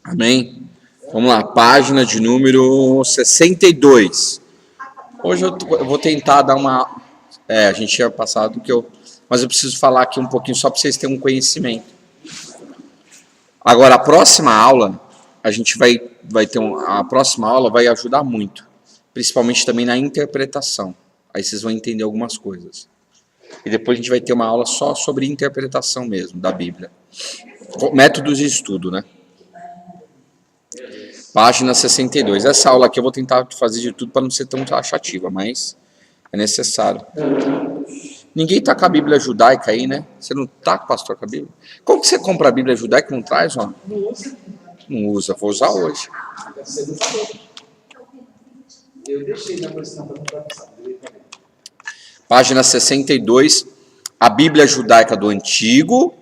Amém? Vamos lá, página de número 62. Hoje eu vou tentar dar uma... a gente tinha passado mas eu preciso falar aqui um pouquinho só para vocês terem um conhecimento. Agora, a próxima aula, a gente vai ter a próxima aula vai ajudar muito, principalmente também na interpretação. Aí vocês vão entender algumas coisas. E depois a gente vai ter uma aula só sobre interpretação mesmo, da Bíblia. Métodos de estudo, né? Página 62. Essa aula aqui eu vou tentar fazer de tudo para não ser tão taxativa, mas é necessário. Ninguém tá com a Bíblia judaica aí, né? Você não tá, pastor, com a Bíblia? Como que você compra a Bíblia judaica e não traz, ó? Não usa, vou usar hoje. Eu deixei na questão para Página 62, a Bíblia judaica do Antigo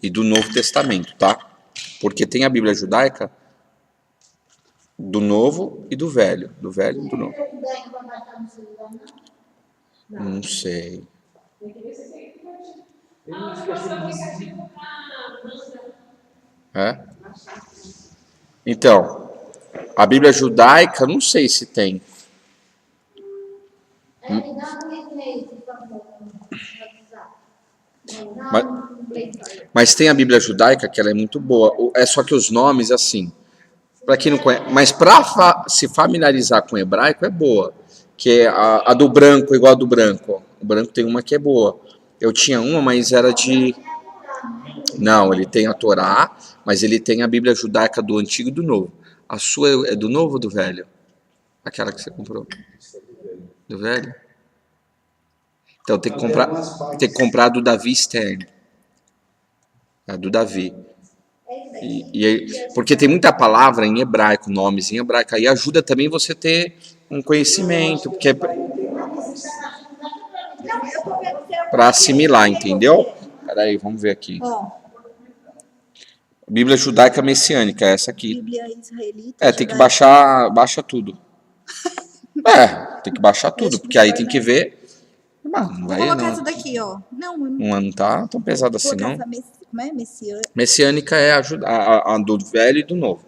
e do Novo Testamento, tá? Porque tem a Bíblia judaica do Novo e do Velho. Do Velho e do Novo. Não sei. Então, a Bíblia judaica, não sei se tem. Mas tem a Bíblia judaica, que ela é muito boa. É só que os nomes, assim, para quem não conhece, mas para se familiarizar com o hebraico é boa. Que é a do branco, igual a do branco. O branco tem uma que é boa. Eu tinha uma, mas era de... Não, ele tem a Torá, mas ele tem a Bíblia judaica do Antigo e do Novo. A sua é do Novo ou do Velho? Aquela que você comprou? Do Velho? Então tem que comprar do Davi Stern. A do Davi. Porque tem muita palavra em hebraico, nomes em hebraico. Aí ajuda também você ter um conhecimento, porque para assimilar, entendeu? Peraí, vamos ver aqui. Bíblia judaica messiânica, essa aqui. Bíblia israelita. Tem que baixa tudo. Tem que baixar tudo, porque aí tem que ver. Não vai, vou colocar não. essa daqui, ó. Não tá tão pesado assim, não. Como é? Messiânica é a do Velho e do Novo.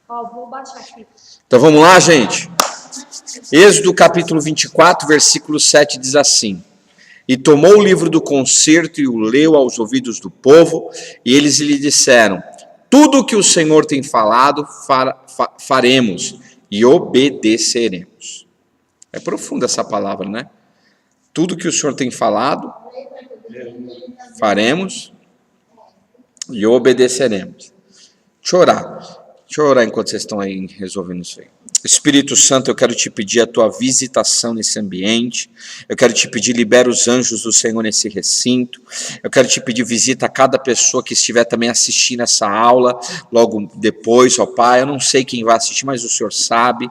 Vou baixar aqui. Então vamos lá, gente. Êxodo capítulo 24, versículo 7 diz assim: E tomou o livro do concerto e o leu aos ouvidos do povo, e eles lhe disseram: Tudo o que o Senhor tem falado, faremos e obedeceremos. É profunda essa palavra, né? Tudo que o Senhor tem falado, faremos e obedeceremos. Deixa eu orar enquanto vocês estão aí resolvendo isso aí. Espírito Santo, eu quero te pedir a tua visitação nesse ambiente. Eu quero te pedir, libera os anjos do Senhor nesse recinto. Eu quero te pedir, visita cada pessoa que estiver também assistindo essa aula, logo depois, ó Pai. Eu não sei quem vai assistir, mas o Senhor sabe.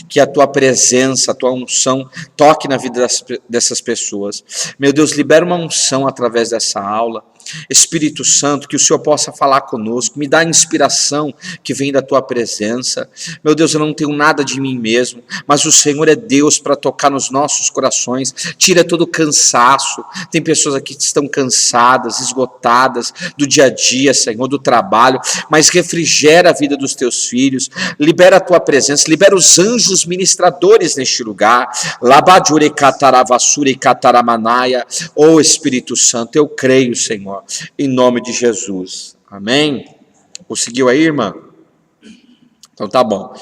Que a tua presença, a tua unção toque na vida dessas pessoas. Meu Deus, libera uma unção através dessa aula. Espírito Santo, que o Senhor possa falar conosco, me dá a inspiração que vem da tua presença. Meu Deus, eu não tenho nada de mim mesmo, mas o Senhor é Deus para tocar nos nossos corações. Tira todo o cansaço. Tem pessoas aqui que estão cansadas, esgotadas do dia a dia, Senhor, do trabalho, mas refrigera a vida dos teus filhos. Libera a tua presença, libera os anjos ministradores neste lugar. Labajure cataravassure cataramanaya. Espírito Santo, eu creio, Senhor, em nome de Jesus. Amém? Conseguiu aí, irmã? Então tá bom.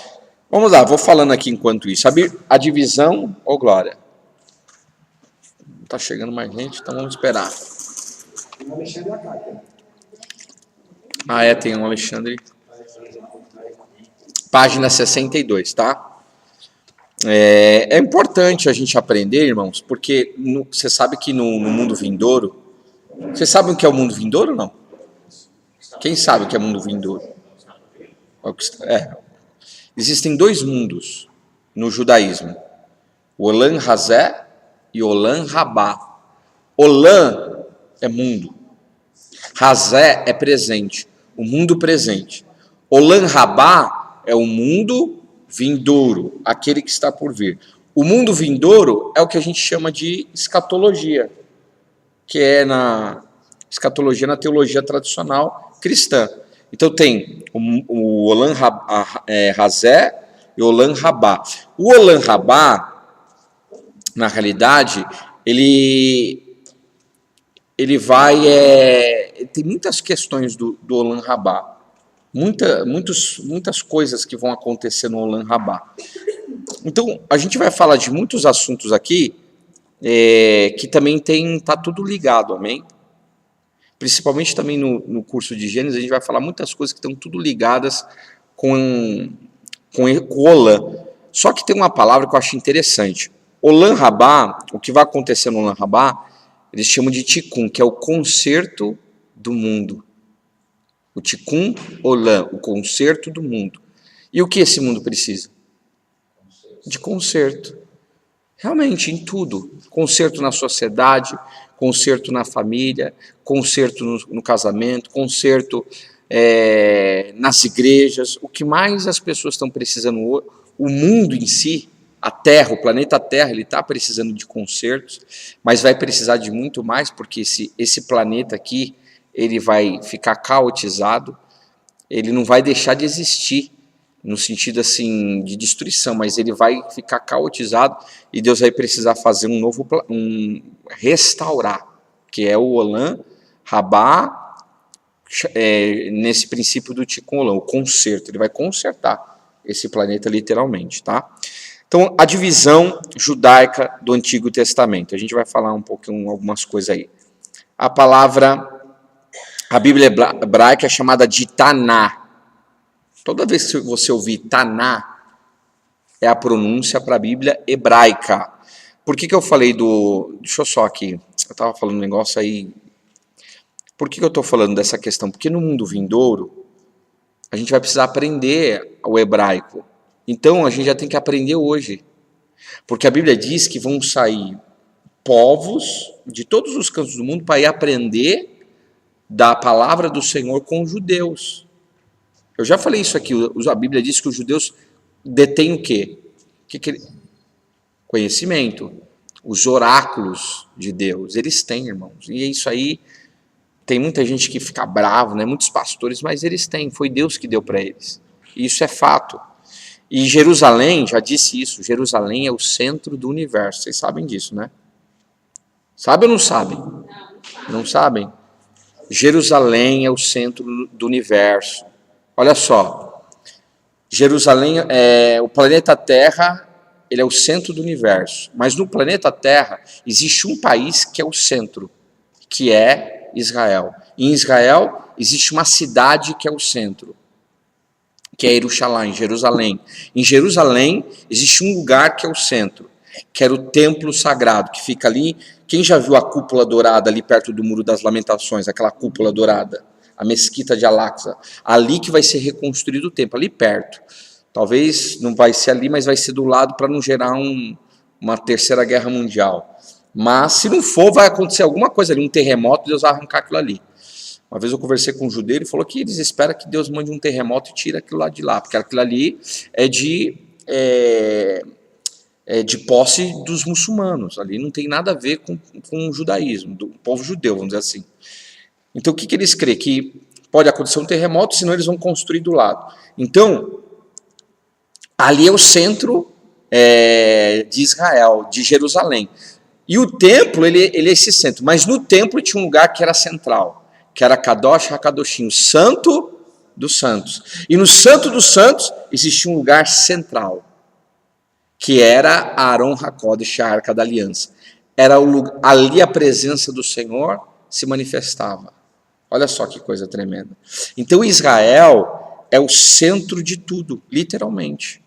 Vamos lá, vou falando aqui enquanto isso. A divisão, glória. Tá chegando mais gente, então vamos esperar. Tem um Alexandre. Página 62, tá? É importante a gente aprender, irmãos, porque você sabe que no mundo vindouro, vocês sabem o que é o mundo vindouro ou não? Quem sabe o que é o mundo vindouro? Existem dois mundos no judaísmo: Olam Hazé e Olam Rabá. Olam é mundo, Hazé é presente, o mundo presente. Olam Rabá é o mundo vindouro, aquele que está por vir. O mundo vindouro é o que a gente chama de escatologia, que é na escatologia, na teologia tradicional cristã. Então tem o Olam Hazé e o Olam Rabá. O Olam Rabá, na realidade, ele vai... tem muitas questões do Olam Rabá. Muitas coisas que vão acontecer no Olam Rabá. Então, a gente vai falar de muitos assuntos aqui que também tá tudo ligado, amém? Principalmente também no curso de Gênesis, a gente vai falar muitas coisas que estão tudo ligadas com Olam. Só que tem uma palavra que eu acho interessante. Olam Rabá, o que vai acontecer no Olam Rabá, eles chamam de Tikkun, que é o conserto do mundo. O Tikkun Olam, o conserto do mundo. E o que esse mundo precisa? De conserto. Realmente, em tudo. Conserto na sociedade, conserto na família, conserto no casamento, conserto nas igrejas. O que mais as pessoas estão precisando hoje, o mundo em si, a Terra, o planeta Terra, ele está precisando de consertos, mas vai precisar de muito mais, porque esse planeta aqui, ele vai ficar caotizado, ele não vai deixar de existir, no sentido assim de destruição, mas ele vai ficar caotizado e Deus vai precisar fazer restaurar, que é o Olam Rabá, nesse princípio do Tikkun Olam, o conserto. Ele vai consertar esse planeta literalmente, tá? Então, a divisão judaica do Antigo Testamento. A gente vai falar um pouquinho, algumas coisas aí. A Bíblia hebraica é chamada de Taná. Toda vez que você ouvir Taná, é a pronúncia para a Bíblia hebraica. Por que eu falei deixa eu só aqui, eu estava falando um negócio aí. Por que eu estou falando dessa questão? Porque no mundo vindouro, a gente vai precisar aprender o hebraico. Então, a gente já tem que aprender hoje. Porque a Bíblia diz que vão sair povos de todos os cantos do mundo para ir aprender da palavra do Senhor com os judeus. Eu já falei isso aqui, a Bíblia diz que os judeus detêm o quê? Conhecimento. Os oráculos de Deus, eles têm, irmãos. E é isso aí, tem muita gente que fica bravo, né? Muitos pastores, mas eles têm, foi Deus que deu para eles. E isso é fato. E Jerusalém, já disse isso, Jerusalém é o centro do universo. Vocês sabem disso, né? Sabem ou não sabem? Não sabem? Jerusalém é o centro do universo. Olha só, Jerusalém, o planeta Terra, ele é o centro do universo. Mas no planeta Terra existe um país que é o centro, que é Israel. Em Israel existe uma cidade que é o centro, que é Jerusalém. Em Jerusalém existe um lugar que é o centro, que era o templo sagrado, que fica ali. Quem já viu a cúpula dourada ali perto do Muro das Lamentações, aquela cúpula dourada? A mesquita de Al-Aqsa, ali que vai ser reconstruído o templo, ali perto. Talvez não vai ser ali, mas vai ser do lado para não gerar uma terceira guerra mundial. Mas se não for, vai acontecer alguma coisa ali, um terremoto, Deus vai arrancar aquilo ali. Uma vez eu conversei com um judeu, ele falou que eles esperam que Deus mande um terremoto e tire aquilo lá de lá, porque aquilo ali é de posse dos muçulmanos, ali não tem nada a ver com o judaísmo, do povo judeu, vamos dizer assim. Então, o que eles creem? Que pode acontecer um terremoto, senão eles vão construir do lado. Então, ali é o centro de Israel, de Jerusalém. E o templo, ele é esse centro. Mas no templo tinha um lugar que era central, que era Kadosh HaKadoshim, o santo dos santos. E no santo dos santos existia um lugar central, que era Aaron HaKodesh, a Arca da Aliança. Era ali a presença do Senhor se manifestava. Olha só que coisa tremenda. Então Israel é o centro de tudo, literalmente.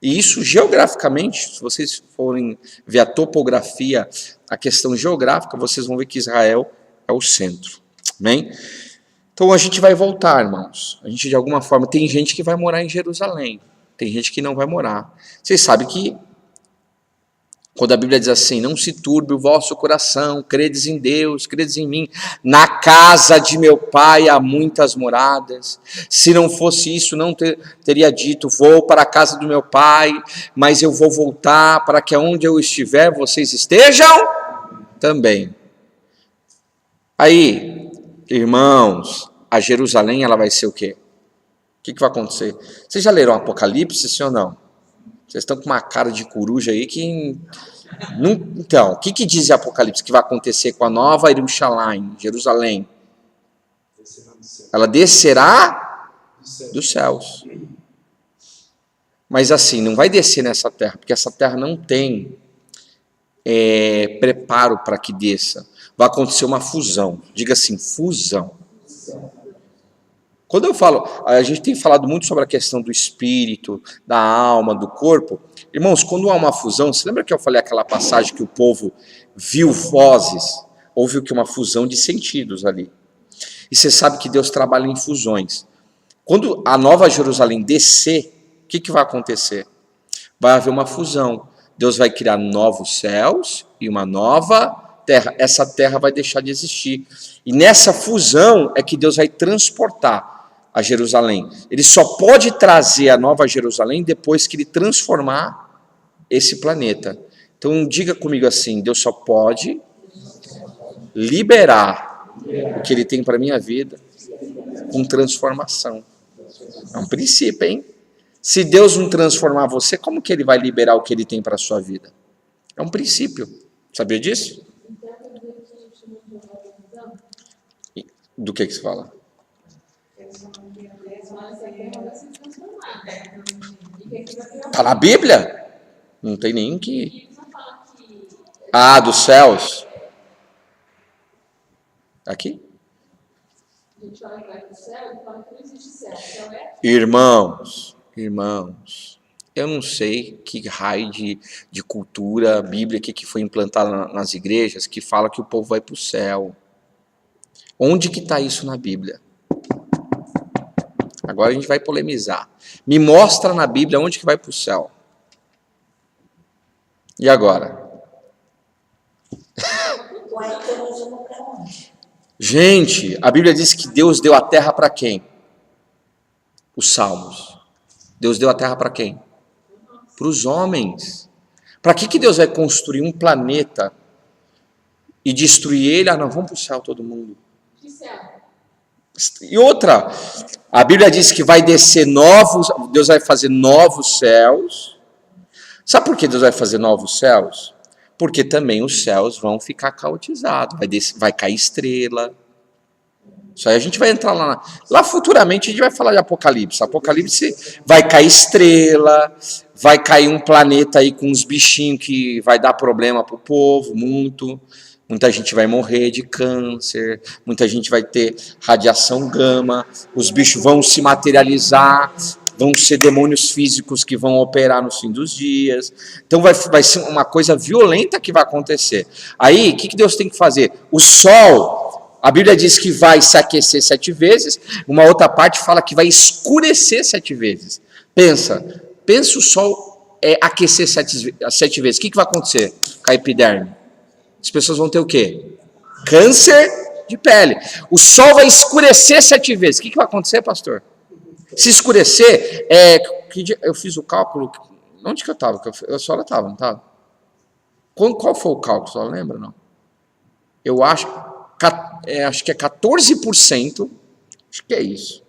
E isso geograficamente, se vocês forem ver a topografia, a questão geográfica, vocês vão ver que Israel é o centro. Amém? Então a gente vai voltar, irmãos. A gente de alguma forma, tem gente que vai morar em Jerusalém, tem gente que não vai morar. Vocês sabem que quando a Bíblia diz assim, não se turbe o vosso coração, credes em Deus, credes em mim, na casa de meu pai há muitas moradas, se não fosse isso, não teria dito, vou para a casa do meu pai, mas eu vou voltar para que onde eu estiver, vocês estejam também. Aí, irmãos, a Jerusalém ela vai ser o quê? O que vai acontecer? Vocês já leram Apocalipse, sim ou não? Vocês estão com uma cara de coruja aí que... Então, o que diz Apocalipse que vai acontecer com a nova Jerusalém? Ela descerá dos céus. Mas assim, não vai descer nessa terra, porque essa terra não tem preparo para que desça. Vai acontecer uma fusão. Diga assim, fusão. Quando eu falo, a gente tem falado muito sobre a questão do espírito, da alma, do corpo. Irmãos, quando há uma fusão, você lembra que eu falei aquela passagem que o povo viu vozes? Houve uma fusão de sentidos ali. E você sabe que Deus trabalha em fusões. Quando a nova Jerusalém descer, o que vai acontecer? Vai haver uma fusão. Deus vai criar novos céus e uma nova terra. Essa terra vai deixar de existir. E nessa fusão é que Deus vai transportar a Jerusalém. Ele só pode trazer a nova Jerusalém depois que ele transformar esse planeta. Então diga comigo assim, Deus só pode liberar o que ele tem para a minha vida com transformação. É um princípio, hein? Se Deus não transformar você, como que ele vai liberar o que ele tem para a sua vida? É um princípio. Sabia disso? Do que você fala? Está na Bíblia? Não tem nem que... Ah, dos céus. Aqui? Irmãos, eu não sei que raio de cultura bíblica que foi implantada nas igrejas que fala que o povo vai para o céu. Onde que está isso na Bíblia? Agora a gente vai polemizar. Me mostra na Bíblia onde que vai para o céu. E agora? Gente, a Bíblia diz que Deus deu a terra para quem? Os Salmos. Deus deu a terra para quem? Para os homens. Para que Deus vai construir um planeta e destruir ele? Ah, não, vamos para o céu todo mundo. Que céu? E outra, a Bíblia diz que vai descer Deus vai fazer novos céus. Sabe por que Deus vai fazer novos céus? Porque também os céus vão ficar caotizados, vai cair estrela. Isso aí a gente vai entrar lá futuramente a gente vai falar de Apocalipse. Apocalipse vai cair estrela, vai cair um planeta aí com uns bichinhos que vai dar problema para o povo, muita gente vai morrer de câncer, muita gente vai ter radiação gama, os bichos vão se materializar, vão ser demônios físicos que vão operar no fim dos dias. Então vai ser uma coisa violenta que vai acontecer. Aí, o que Deus tem que fazer? O sol, a Bíblia diz que vai se aquecer 7 vezes, uma outra parte fala que vai escurecer 7 vezes. Pensa o sol aquecer 7 vezes. O que vai acontecer com a epiderme? As pessoas vão ter o quê? Câncer de pele. O sol vai escurecer 7 vezes. O que vai acontecer, pastor? Se escurecer, eu fiz o cálculo, onde que eu estava? A senhora estava, não estava? Qual foi o cálculo, a senhora lembra, não? Eu acho que é 14%, acho que é isso.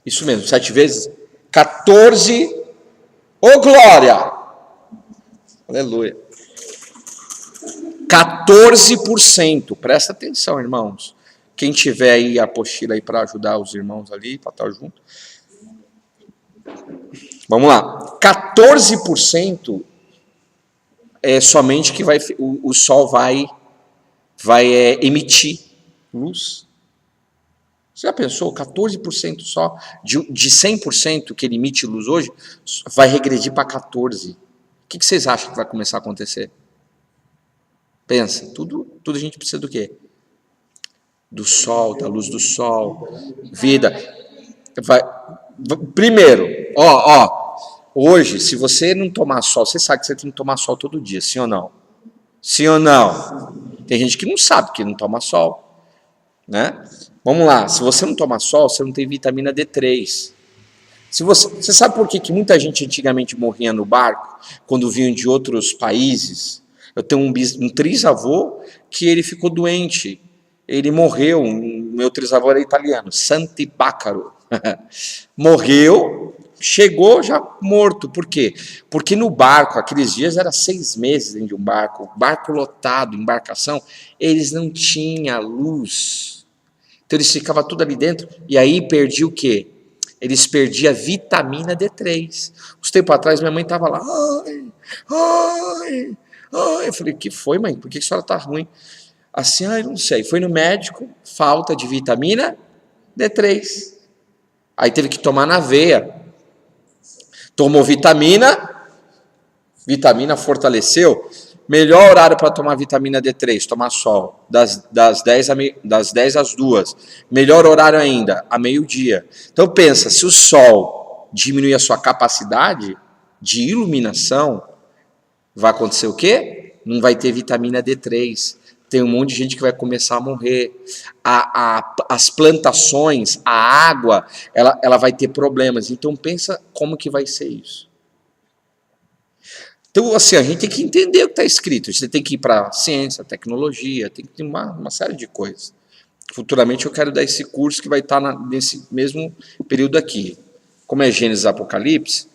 Isso mesmo, 7 vezes, 14, ô glória! Aleluia. 14%, presta atenção, irmãos. Quem tiver aí a apostila aí para ajudar os irmãos ali, para estar junto. Vamos lá. 14% é somente que o sol vai emitir luz. Você já pensou? 14% só de 100% que ele emite luz hoje vai regredir para 14%. O que vocês acham que vai começar a acontecer? Pensa, tudo a gente precisa do quê? Do sol, da luz do sol, vida. Primeiro, hoje, se você não tomar sol, você sabe que você tem que tomar sol todo dia, sim ou não? Sim ou não? Tem gente que não sabe que não toma sol, né? Vamos lá, se você não toma sol, você não tem vitamina D3. Você sabe por que muita gente antigamente morria no barco, quando vinham de outros países? Eu tenho um trisavô que ele ficou doente. Ele morreu meu trisavô era italiano, Sant'Ipacaro. Morreu, chegou já morto. Por quê? Porque no barco, aqueles dias era 6 meses dentro de um barco lotado, embarcação, eles não tinham luz. Então eles ficavam tudo ali dentro, e aí perdia o quê? Eles perdiam a vitamina D3. Uns tempos atrás minha mãe estava lá, ai. Eu falei, que foi, mãe? Por que a senhora está ruim? Assim, não sei. Foi no médico, falta de vitamina D3. Aí teve que tomar na veia. Tomou vitamina fortaleceu. Melhor horário para tomar vitamina D3, tomar sol, das 10 às 2. Melhor horário ainda, a meio-dia. Então pensa, se o sol diminuir a sua capacidade de iluminação, vai acontecer o quê? Não vai ter vitamina D3. Tem um monte de gente que vai começar a morrer. As plantações, a água, ela vai ter problemas. Então pensa como que vai ser isso. Então, assim, a gente tem que entender o que está escrito. Você tem que ir para ciência, tecnologia, tem que ter uma série de coisas. Futuramente eu quero dar esse curso que vai estar nesse mesmo período aqui. Como é Gênesis e Apocalipse,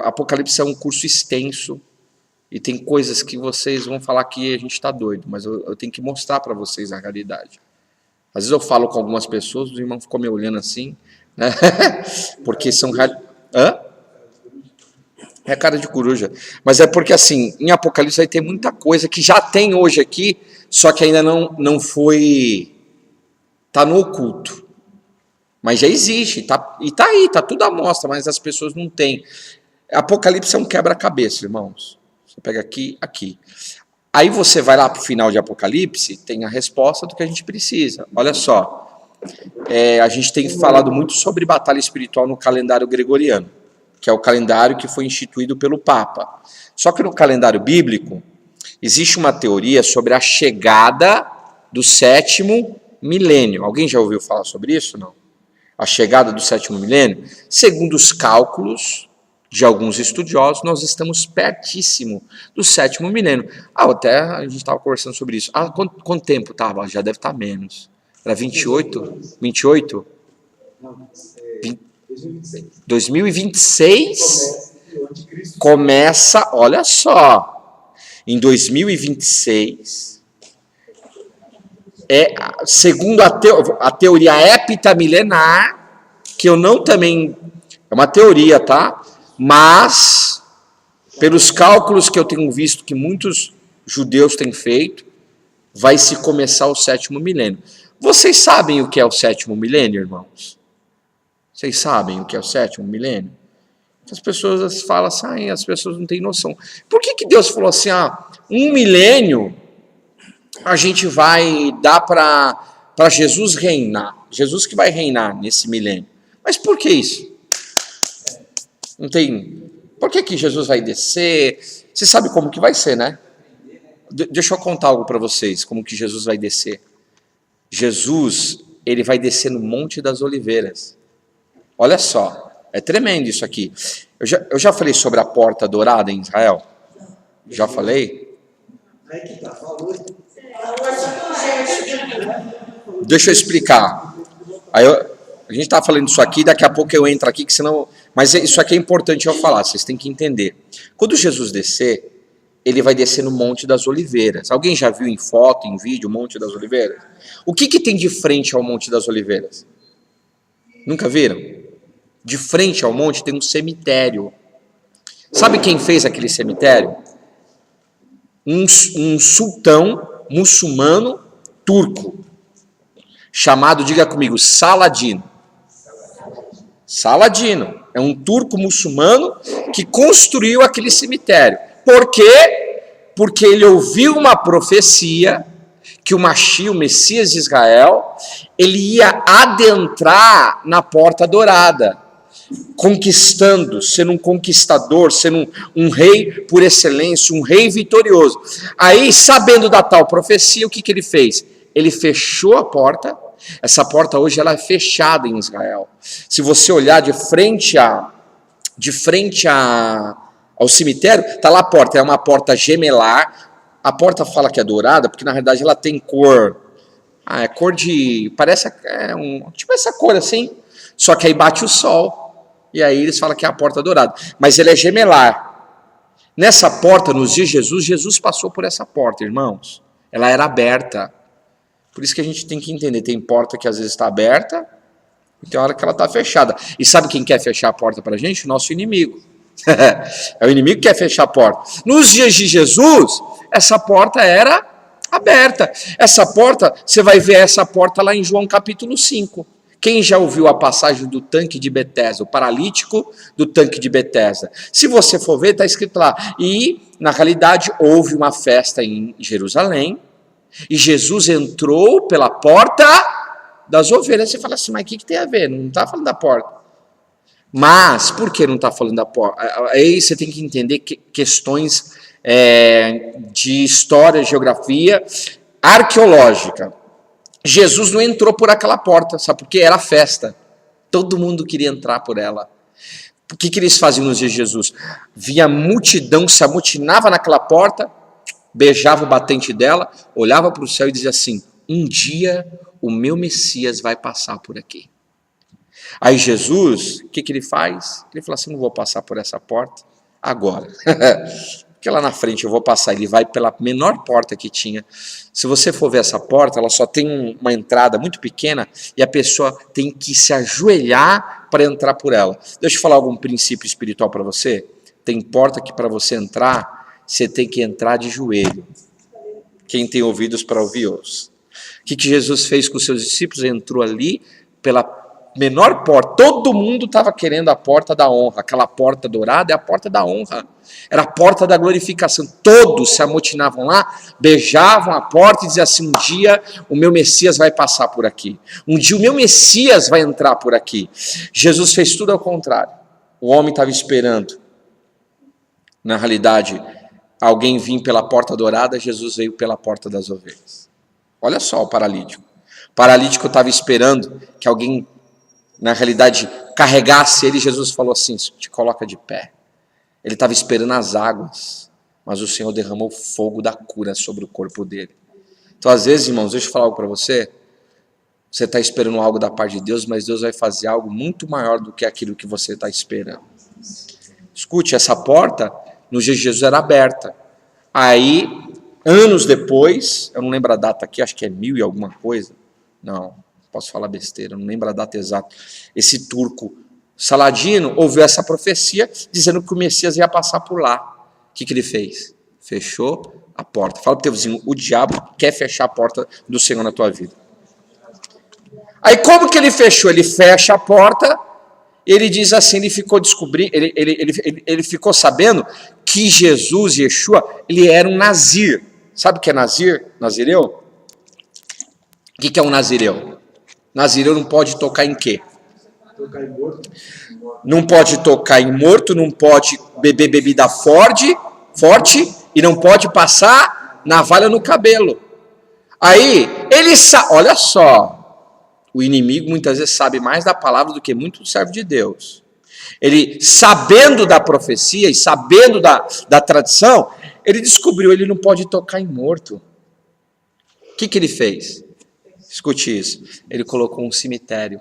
Apocalipse é um curso extenso e tem coisas que vocês vão falar que a gente está doido, mas eu tenho que mostrar para vocês a realidade. Às vezes eu falo com algumas pessoas, os irmãos ficam me olhando assim, né? Porque são... Hã? É cara de coruja. Mas é porque, assim, em Apocalipse vai ter muita coisa que já tem hoje aqui, só que ainda não foi... Está no oculto. Mas já existe, e está aí, está tudo à mostra, mas as pessoas não têm. Apocalipse é um quebra-cabeça, irmãos. Você pega aqui, aqui. Aí você vai lá para o final de Apocalipse, tem a resposta do que a gente precisa. Olha só, a gente tem falado muito sobre batalha espiritual no calendário gregoriano, que é o calendário que foi instituído pelo Papa. Só que no calendário bíblico, existe uma teoria sobre a chegada do 7º milênio. Alguém já ouviu falar sobre isso? Não? A chegada do 7º milênio? Segundo os cálculos de alguns estudiosos, nós estamos pertíssimo do 7º milênio. Até a gente estava conversando sobre isso. Quanto tempo estava? Já deve estar menos. Era 28? 28? Não, 2026 começa, olha só, em 2026, segundo a teoria heptamilenar, que eu não também, é uma teoria, tá? Mas, pelos cálculos que eu tenho visto que muitos judeus têm feito, vai se começar o 7º milênio. Vocês sabem o que é o 7º milênio, irmãos? Vocês sabem o que é o 7º milênio? As pessoas falam assim, as pessoas não têm noção. Por que Deus falou assim, 1 milênio a gente vai dar para Jesus reinar? Jesus que vai reinar nesse milênio. Mas por que isso? Não tem... Por que Jesus vai descer? Você sabe como que vai ser, né? Deixa eu contar algo para vocês, como que Jesus vai descer. Jesus, ele vai descer no Monte das Oliveiras. Olha só, é tremendo isso aqui. Eu já falei sobre a porta dourada em Israel? Já falei? Deixa eu explicar. A gente está falando isso aqui, daqui a pouco eu entro aqui, que senão... Mas isso aqui é importante eu falar, vocês têm que entender. Quando Jesus descer, ele vai descer no Monte das Oliveiras. Alguém já viu em foto, em vídeo, o Monte das Oliveiras? O que tem de frente ao Monte das Oliveiras? Nunca viram? De frente ao monte tem um cemitério. Sabe quem fez aquele cemitério? Um sultão muçulmano turco, chamado, diga comigo, Saladino. Saladino é um turco muçulmano que construiu aquele cemitério. Por quê? Porque ele ouviu uma profecia que o Mashiach, o Messias de Israel, ele ia adentrar na porta dourada, conquistando, sendo um conquistador, sendo um rei por excelência, um rei vitorioso. Aí, sabendo da tal profecia, o que ele fez? Ele fechou a porta. Essa porta hoje ela é fechada em Israel. Se você olhar de frente ao cemitério, está lá a porta, é uma porta gemelar. A porta fala que é dourada, porque na realidade ela tem cor é cor de... Parece tipo essa cor assim, só que aí bate o sol. E aí eles falam que é a porta dourada. Mas ele é gemelar. Nessa porta, nos dias de Jesus, Jesus passou por essa porta, irmãos. Ela era aberta. Por isso que a gente tem que entender. Tem porta que às vezes está aberta e tem hora que ela está fechada. E sabe quem quer fechar a porta para a gente? O nosso inimigo. É o inimigo que quer fechar a porta. Nos dias de Jesus, essa porta era aberta. Essa porta, você vai ver essa porta lá em João capítulo 5. Quem já ouviu a passagem do tanque de Betesda, o paralítico do tanque de Betesda? Se você for ver, está escrito lá. E, na realidade, houve uma festa em Jerusalém, e Jesus entrou pela porta das ovelhas. Você fala assim, mas o que tem a ver? Não está falando da porta. Mas, por que não está falando da porta? Aí você tem que entender questões de história, geografia, arqueológica. Jesus não entrou por aquela porta, sabe por quê? Era festa. Todo mundo queria entrar por ela. O que eles faziam nos dias de Jesus? Via multidão, se amotinava naquela porta, beijava o batente dela, olhava para o céu e dizia assim, um dia o meu Messias vai passar por aqui. Aí Jesus, o que ele faz? Ele fala assim, não vou passar por essa porta agora. Porque lá na frente eu vou passar, ele vai pela menor porta que tinha. Se você for ver essa porta, ela só tem uma entrada muito pequena e a pessoa tem que se ajoelhar para entrar por ela. Deixa eu falar algum princípio espiritual para você. Tem porta que para você entrar, você tem que entrar de joelho. Quem tem ouvidos para ouvir, ouça. O que Jesus fez com os seus discípulos? Entrou ali pela menor porta. Todo mundo estava querendo a porta da honra. Aquela porta dourada é a porta da honra. Era a porta da glorificação. Todos se amotinavam lá, beijavam a porta e diziam assim, um dia o meu Messias vai passar por aqui. Um dia o meu Messias vai entrar por aqui. Jesus fez tudo ao contrário. O homem estava esperando. Na realidade, alguém vinha pela porta dourada, Jesus veio pela porta das ovelhas. Olha só o paralítico. O paralítico estava esperando que alguém, na realidade, carregasse ele. Jesus falou assim, te coloca de pé. Ele estava esperando as águas, mas o Senhor derramou fogo da cura sobre o corpo dele. Então, às vezes, irmãos, deixa eu falar algo para você. Você está esperando algo da parte de Deus, mas Deus vai fazer algo muito maior do que aquilo que você está esperando. Escute, essa porta, nos dias de Jesus, era aberta. Aí, anos depois, eu não lembro a data aqui, acho que é 1000 e alguma coisa. Não, posso falar besteira, não lembro a data exata. Esse turco Saladino ouviu essa profecia dizendo que o Messias ia passar por lá. O que ele fez? Fechou a porta. Fala para o teu vizinho, o diabo quer fechar a porta do Senhor na tua vida. Aí como que ele fechou? Ele fecha a porta, ele diz assim, ele ficou descobrindo, ele ficou sabendo que Jesus, Yeshua, ele era um nazir. Sabe o que é nazir? Nazireu? O que é um nazireu? Nazireu não pode tocar em quê? Não pode tocar em morto, não pode beber bebida forte e não pode passar navalha no cabelo. Aí, ele sabe, olha só, o inimigo muitas vezes sabe mais da palavra do que muito servo de Deus. Ele, sabendo da profecia e sabendo da tradição, ele descobriu, ele não pode tocar em morto. O que ele fez? Escute isso, ele colocou um cemitério.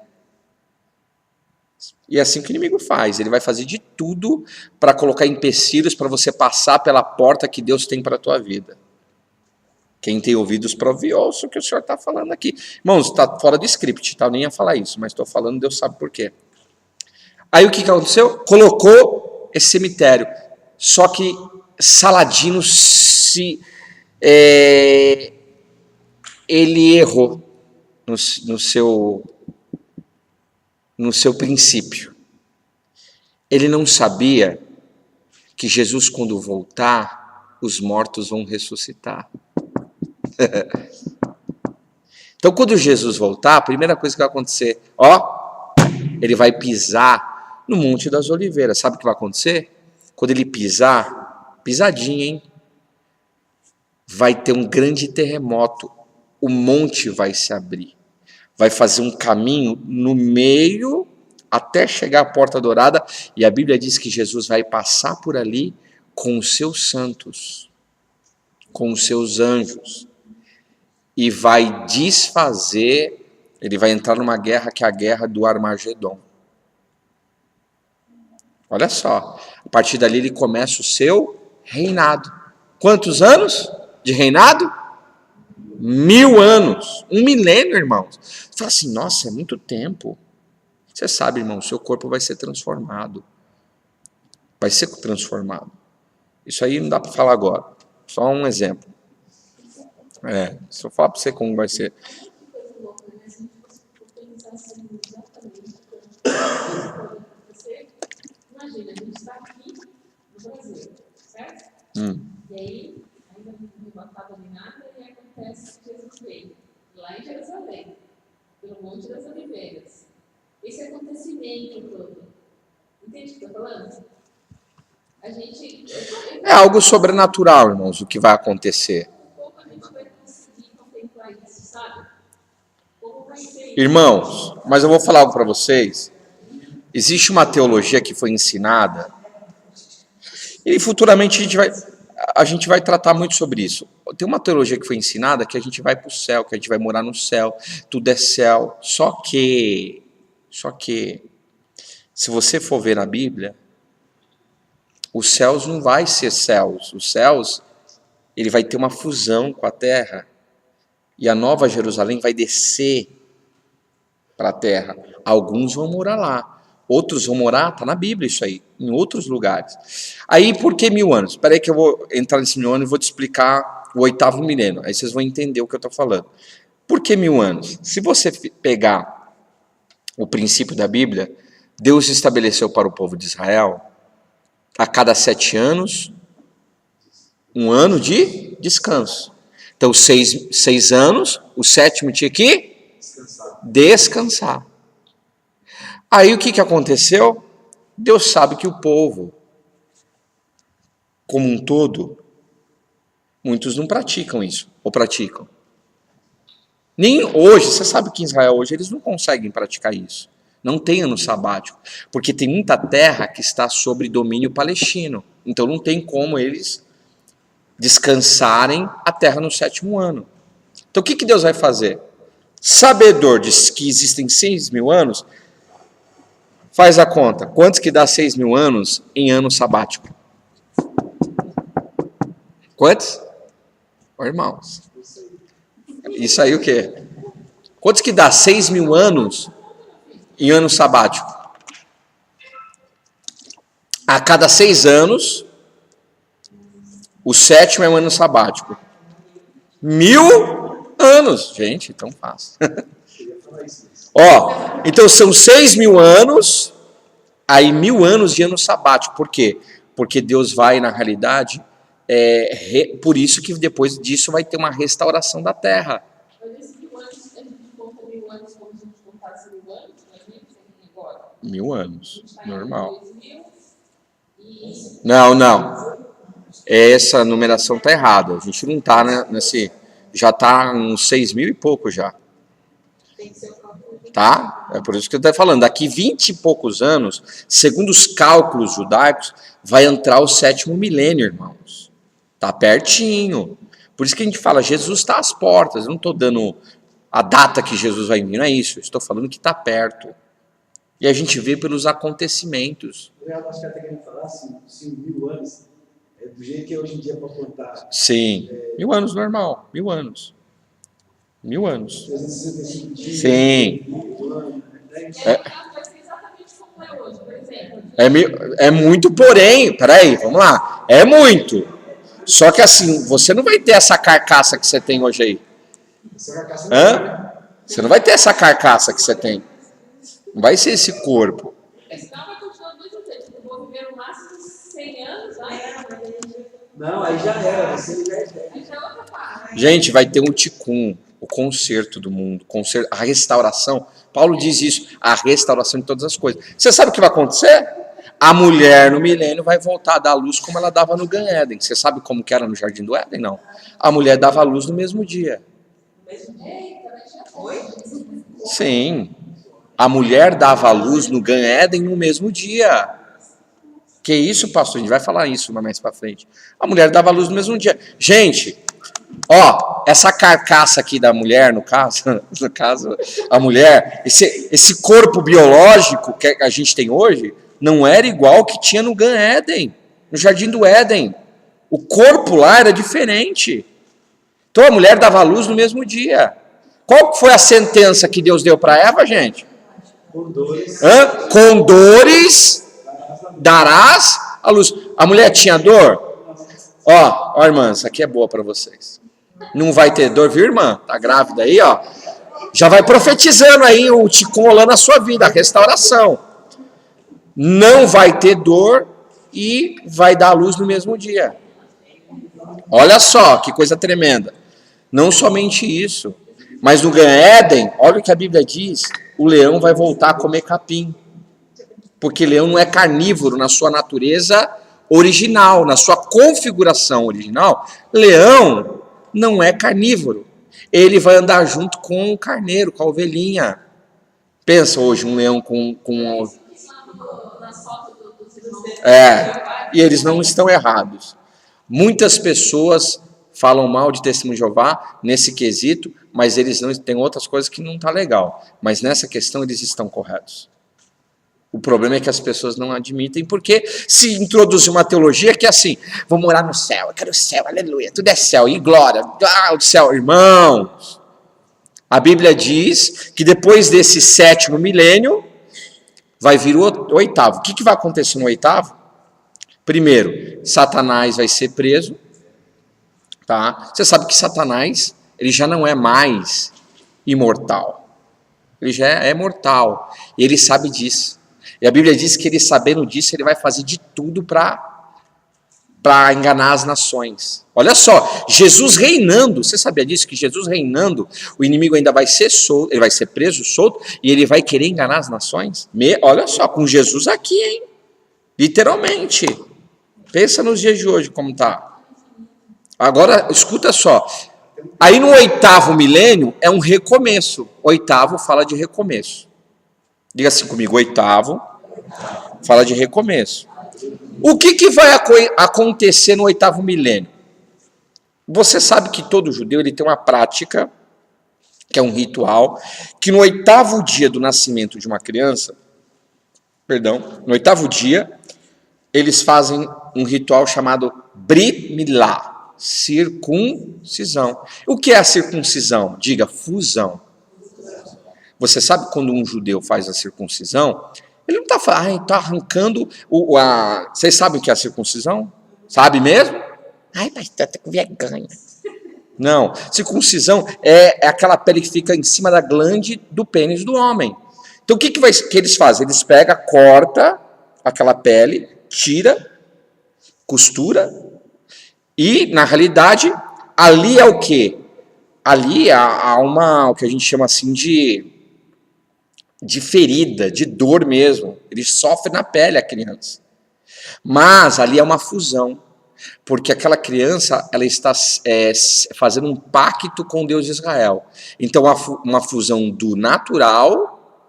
E é assim que o inimigo faz, ele vai fazer de tudo para colocar empecilhos para você passar pela porta que Deus tem para a tua vida. Quem tem ouvidos para ouvir, ouça o que o Senhor está falando aqui. Irmãos, está fora do script, tá? Eu nem ia falar isso, mas estou falando, Deus sabe por quê. Aí o que aconteceu? Colocou esse cemitério. Só que Saladino ele errou no seu princípio. Ele não sabia que Jesus, quando voltar, os mortos vão ressuscitar. Então, quando Jesus voltar, a primeira coisa que vai acontecer, ele vai pisar no Monte das Oliveiras. Sabe o que vai acontecer? Quando ele pisar, pisadinha, hein? Vai ter um grande terremoto. O monte vai se abrir. Vai fazer um caminho no meio até chegar à Porta Dourada, e a Bíblia diz que Jesus vai passar por ali com os seus santos, com os seus anjos. e vai desfazer, ele vai entrar numa guerra que é a guerra do Armagedon. Olha só, a partir dali ele começa o seu reinado. Quantos anos de reinado? 1000 anos, 1 milênio, irmãos. Você fala assim, nossa, é muito tempo. Você sabe, irmão, seu corpo vai ser transformado. Vai ser transformado. Isso aí não dá para falar agora. Só um exemplo. Se eu falar para você como vai ser. Imagina, a gente está aqui no Brasil, certo? E aí, ainda não estava nem nada, e acontece que Jesus veio, lá em Jerusalém, pelo Monte das Oliveiras. Esse acontecimento todo. Entende o que eu estou falando? É algo sobrenatural, irmãos, o que vai acontecer. Como a gente vai conseguir contemplar isso, sabe? Como vai ser? Irmãos, mas eu vou falar algo para vocês. Existe uma teologia que foi ensinada, e futuramente a gente vai tratar muito sobre isso. Tem uma teologia que foi ensinada que a gente vai para o céu, que a gente vai morar no céu, tudo é céu. Só que, se você for ver na Bíblia, os céus não vai ser céus. Os céus, ele vai ter uma fusão com a terra, e a Nova Jerusalém vai descer para a terra. Alguns vão morar lá. Outros vão morar, está na Bíblia isso aí, em outros lugares. Aí, por que 1000 anos? Espera aí que eu vou entrar nesse 1000 anos e vou te explicar o 8º milênio. Aí vocês vão entender o que eu estou falando. Por que 1000 anos? Se você pegar o princípio da Bíblia, Deus estabeleceu para o povo de Israel, a cada 7 anos, um ano de descanso. Então, 6 anos, o 7º tinha que descansar. Aí o que aconteceu? Deus sabe que o povo, como um todo, muitos não praticam isso, ou praticam. Nem hoje, você sabe que em Israel hoje eles não conseguem praticar isso. Não tem ano sabático, porque tem muita terra que está sob domínio palestino. Então não tem como eles descansarem a terra no 7º ano. Então o que Deus vai fazer? Sabedor de que existem 6.000 anos, faz a conta. Quantos que dá 6.000 anos em ano sabático? Quantos? Oh, irmãos. Isso aí o quê? Quantos que dá 6.000 anos em ano sabático? A cada 6 anos, o 7º é um ano sabático. 1000 anos. Gente, tão fácil. Então são 6.000 anos, aí 1000 anos de ano sabático. Por quê? Porque Deus vai, na realidade, por isso que depois disso vai ter uma restauração da terra. Mas esses 1000 anos, a gente conta 1000 anos como se a gente contasse 1000 anos, mas nem agora. 1000 anos, normal. 2000 e... Não. Essa numeração está errada. A gente não está nesse... Já está uns 6.000 e pouco já. Tem que ser o cálculo. Tá? É por isso que eu estou falando. Daqui 20 e poucos anos, segundo os cálculos judaicos, vai entrar o 7º milênio, irmãos. Tá pertinho. Por isso que a gente fala, Jesus está às portas. Eu não estou dando a data que Jesus vai vir, não é isso. Eu estou falando que está perto. E a gente vê pelos acontecimentos. Eu acho que até querendo falar assim, 1000 anos, é do jeito que é hoje em dia para contar. Sim, 1000 anos normal, 1000 anos. 1000 anos. 365 dias. Sim. Vai ser exatamente como é hoje, por exemplo. É muito, porém, peraí, vamos lá. É muito. Só que assim, você não vai ter essa carcaça que você tem hoje aí. Você não vai ter essa carcaça que você tem. Não vai ser esse corpo. Senão vai continuar do mesmo jeito. Eu vou viver no máximo 100 anos, Não, aí já era. aí já é outra parte. Gente, vai ter um tikkun, o conserto do mundo, a restauração. Paulo diz isso, a restauração de todas as coisas. Você sabe o que vai acontecer? A mulher no milênio vai voltar a dar luz como ela dava no Gan Éden. Você sabe como que era no Jardim do Éden? Não. A mulher dava luz no mesmo dia. Sim. A mulher dava luz no Gan Éden no mesmo dia. Que isso, pastor? A gente vai falar isso mais para frente. A mulher dava luz no mesmo dia. Gente, Ó, essa carcaça aqui da mulher, no caso, a mulher, esse corpo biológico que a gente tem hoje, não era igual ao que tinha no Gan Éden, no Jardim do Éden. O corpo lá era diferente. Então a mulher dava à luz no mesmo dia. Qual foi a sentença que Deus deu para Eva, gente? Com dores darás a luz. A mulher tinha dor? Ó, irmã, isso aqui é boa para vocês. Não vai ter dor, viu, irmã? Tá grávida aí, ó. Já vai profetizando aí o Ticum rolando na sua vida, a restauração. Não vai ter dor e vai dar a luz no mesmo dia. Olha só, que coisa tremenda. Não somente isso, mas no Gan Éden, olha o que a Bíblia diz, o leão vai voltar a comer capim. Porque leão não é carnívoro na sua natureza original, na sua configuração original. Leão não é carnívoro. Ele vai andar junto com o carneiro, com a ovelhinha. Pensa hoje um leão com e eles não estão errados. Muitas pessoas falam mal de Testemunho de Jeová nesse quesito, mas eles não têm outras coisas que não tá legal. Mas nessa questão eles estão corretos. O problema é que as pessoas não admitem, porque se introduz uma teologia que é assim, vou morar no céu, eu quero o céu, aleluia, tudo é céu, e glória, o céu, irmãos. A Bíblia diz que depois desse 7º milênio, vai vir o 8º. O que vai acontecer no 8º? Primeiro, Satanás vai ser preso. Tá? Você sabe que Satanás, ele já não é mais imortal. Ele já é mortal. E ele sabe disso. E a Bíblia diz que ele, sabendo disso, ele vai fazer de tudo para enganar as nações. Olha só, Jesus reinando, você sabia disso? Que Jesus reinando, o inimigo ainda vai ser solto, ele vai ser preso, solto, e ele vai querer enganar as nações? Olha só, com Jesus aqui, hein? Literalmente. Pensa nos dias de hoje como tá. Agora, escuta só. Aí no 8º milênio é um recomeço. 8º fala de recomeço. Diga assim comigo, 8º fala de recomeço. O que vai acontecer no 8º milênio? Você sabe que todo judeu ele tem uma prática, que é um ritual, que no 8º dia do nascimento de uma criança, no 8º dia, eles fazem um ritual chamado Brit Milá, circuncisão. O que é a circuncisão? Diga, fusão. Você sabe quando um judeu faz a circuncisão, ele não está falando, está arrancando Vocês sabem o que é a circuncisão? Sabe mesmo? Ai, pastor, tá com vergonha. Não, circuncisão é aquela pele que fica em cima da glande do pênis do homem. Então o que eles fazem? Eles pegam, corta aquela pele, tira, costura, e na realidade, ali é o quê? Ali há o que a gente chama assim de ferida, de dor mesmo. Ele sofre na pele, a criança. Mas ali é uma fusão, porque aquela criança ela está fazendo um pacto com Deus de Israel. Então, uma fusão do natural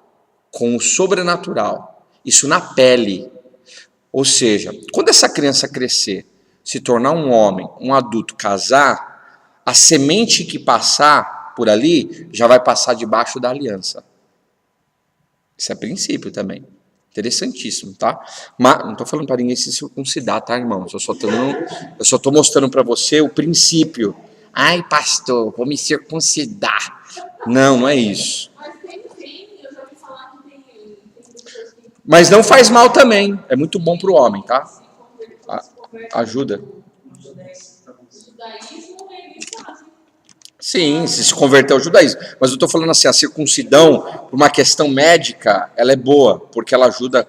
com o sobrenatural. Isso na pele. Ou seja, quando essa criança crescer, se tornar um homem, um adulto, casar, a semente que passar por ali já vai passar debaixo da aliança. Isso é princípio também. Interessantíssimo, tá? Mas não estou falando para ninguém se circuncidar, tá, irmãos? Eu só estou mostrando para você o princípio. Ai, pastor, vou me circuncidar. Não é isso. Eu já ouvi falar que tem pessoas que Mas não faz mal também. É muito bom para o homem, tá? Ajuda. o judaísmo eles fazem. Sim, se converter ao judaísmo. Mas eu estou falando assim, a circuncidão, por uma questão médica, ela é boa, porque ela ajuda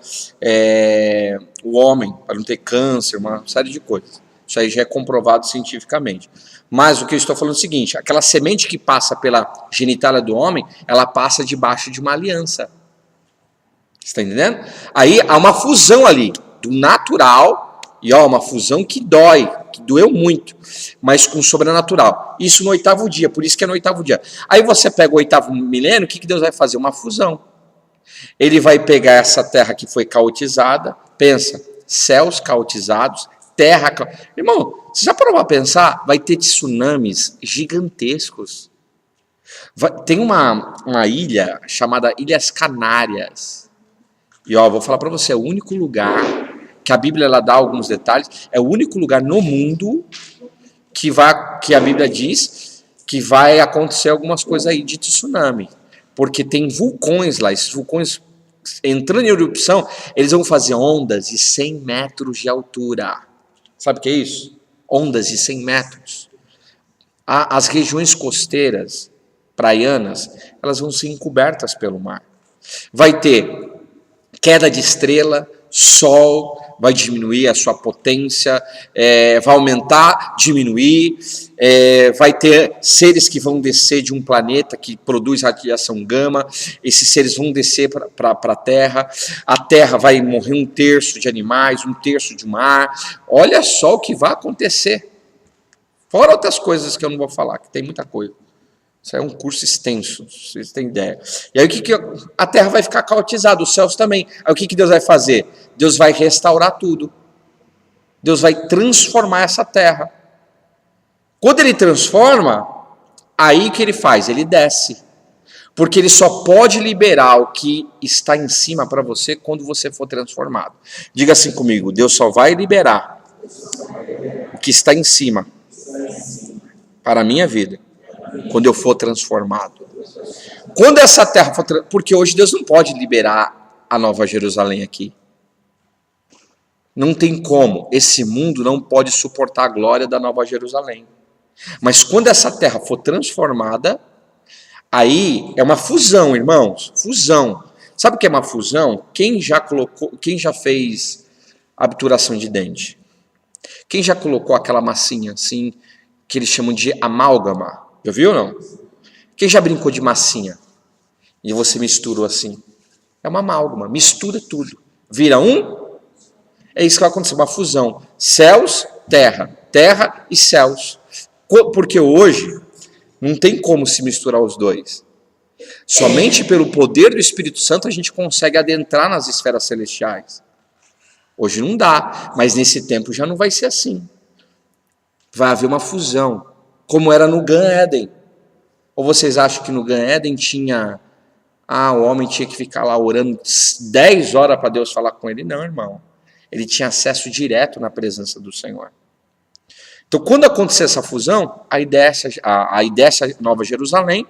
o homem para não ter câncer, uma série de coisas. Isso aí já é comprovado cientificamente. Mas o que eu estou falando é o seguinte, aquela semente que passa pela genitália do homem, ela passa debaixo de uma aliança. Você está entendendo? Aí há uma fusão ali, do natural, e uma fusão que dói, que doeu muito, mas com o sobrenatural. Isso no 8º dia, por isso que é no 8º dia. Aí você pega o 8º milênio, o que Deus vai fazer? Uma fusão. Ele vai pegar essa terra que foi caotizada, pensa, céus caotizados, terra... Irmão, você já parou para pensar? Vai ter tsunamis gigantescos. Tem uma ilha chamada Ilhas Canárias. E ó, vou falar para você, é o único lugar que a Bíblia ela dá alguns detalhes, é o único lugar no mundo que a Bíblia diz que vai acontecer algumas coisas aí de tsunami. Porque tem vulcões lá, esses vulcões entrando em erupção, eles vão fazer ondas de 100 metros de altura. Sabe o que é isso? Ondas de 100 metros. As regiões costeiras, praianas, elas vão ser encobertas pelo mar. Vai ter queda de estrela, sol, vai diminuir a sua potência, vai aumentar, diminuir, vai ter seres que vão descer de um planeta que produz radiação gama, esses seres vão descer para a Terra vai morrer 1/3 de animais, 1/3 de mar, olha só o que vai acontecer, fora outras coisas que eu não vou falar, que tem muita coisa. Isso é um curso extenso, vocês têm ideia. E aí a terra vai ficar caotizada, os céus também. Aí o que Deus vai fazer? Deus vai restaurar tudo. Deus vai transformar essa terra. Quando ele transforma, aí o que ele faz? Ele desce. Porque ele só pode liberar o que está em cima para você quando você for transformado. Diga assim comigo, Deus só vai liberar o que está em cima para a minha vida quando eu for transformado. Quando essa terra for porque hoje Deus não pode liberar a Nova Jerusalém aqui. Não tem como. Esse mundo não pode suportar a glória da Nova Jerusalém. Mas quando essa terra for transformada, aí é uma fusão, irmãos. Fusão. Sabe o que é uma fusão? Quem já fez obturação de dente? Quem já colocou aquela massinha assim, que eles chamam de amálgama? Já viu ou não? Quem já brincou de massinha? E você misturou assim? É uma amálgama, mistura tudo. Vira um? É isso que vai acontecer, uma fusão. Céus, terra. Terra e céus. Porque hoje não tem como se misturar os dois. Somente pelo poder do Espírito Santo a gente consegue adentrar nas esferas celestiais. Hoje não dá, mas nesse tempo já não vai ser assim. Vai haver uma fusão. Como era no Gan Éden. Ou vocês acham que no Gan Éden tinha... o homem tinha que ficar lá orando 10 horas para Deus falar com ele? Não, irmão. Ele tinha acesso direto na presença do Senhor. Então, quando acontecer essa fusão, aí desce a Nova Jerusalém,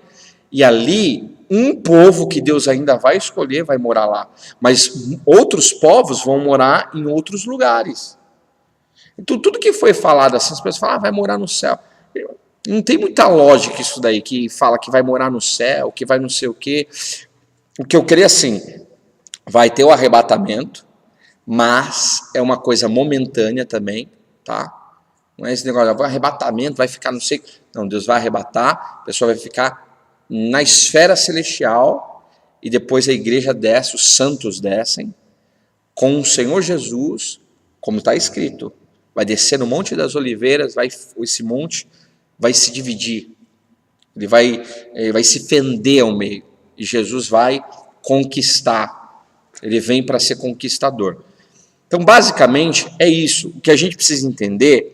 e ali um povo que Deus ainda vai escolher vai morar lá. Mas outros povos vão morar em outros lugares. Então, tudo que foi falado assim, as pessoas falam, vai morar no céu. Não tem muita lógica isso daí, que fala que vai morar no céu, que vai não sei o quê. O que eu creio assim, vai ter o arrebatamento, mas é uma coisa momentânea também, tá? Não é esse negócio, vai arrebatamento, vai ficar não sei... Não, Deus vai arrebatar, a pessoa vai ficar na esfera celestial, e depois a igreja desce, os santos descem, com o Senhor Jesus, como está escrito, vai descer no Monte das Oliveiras, esse monte vai se dividir, ele vai se fender ao meio, e Jesus vai conquistar, ele vem para ser conquistador. Então, basicamente, é isso. O que a gente precisa entender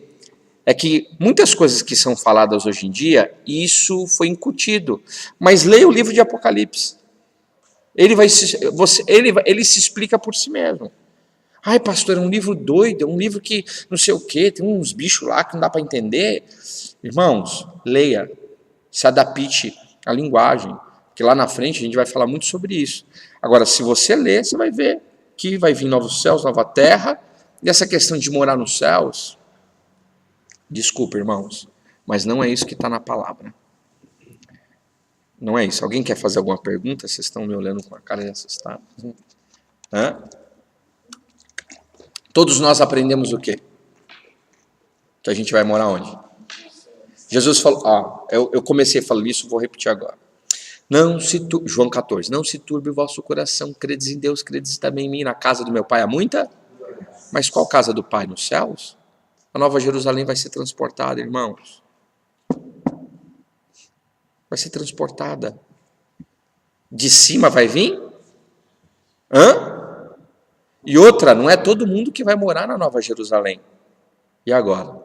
é que muitas coisas que são faladas hoje em dia, isso foi incutido, mas leia o livro de Apocalipse, ele se explica por si mesmo. Ai, pastor, é um livro doido, é um livro que não sei o quê, tem uns bichos lá que não dá para entender. Irmãos, leia, se adapte à linguagem, que lá na frente a gente vai falar muito sobre isso. Agora, se você ler, você vai ver que vai vir novos céus, nova terra, e essa questão de morar nos céus, desculpa, irmãos, mas não é isso que está na palavra. Não é isso. Alguém quer fazer alguma pergunta? Vocês estão me olhando com a cara de assustado. Todos nós aprendemos o quê? Que a gente vai morar onde? Jesus falou, eu comecei falando isso, vou repetir agora. João 14, não se turbe o vosso coração, credes em Deus, credes também em mim, na casa do meu pai há muita? Mas qual casa do pai? Nos céus? A Nova Jerusalém vai ser transportada, irmãos. Vai ser transportada. De cima vai vir? E outra, não é todo mundo que vai morar na Nova Jerusalém. E agora?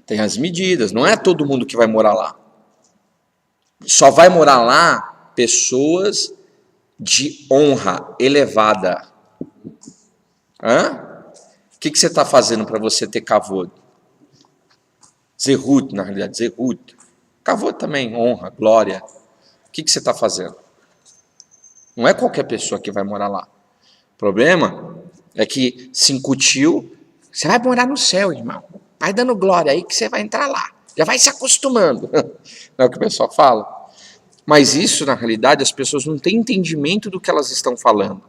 Tem as medidas, não é todo mundo que vai morar lá. Só vai morar lá pessoas de honra elevada. Hã? O que você está fazendo para você ter kavod? Zehut, na realidade, Zehut. Kavod também, honra, glória. O que você está fazendo? Não é qualquer pessoa que vai morar lá. O problema é que se incutiu, você vai morar no céu, irmão. Vai dando glória aí que você vai entrar lá. Já vai se acostumando. Não é o que o pessoal fala? Mas isso, na realidade, as pessoas não têm entendimento do que elas estão falando.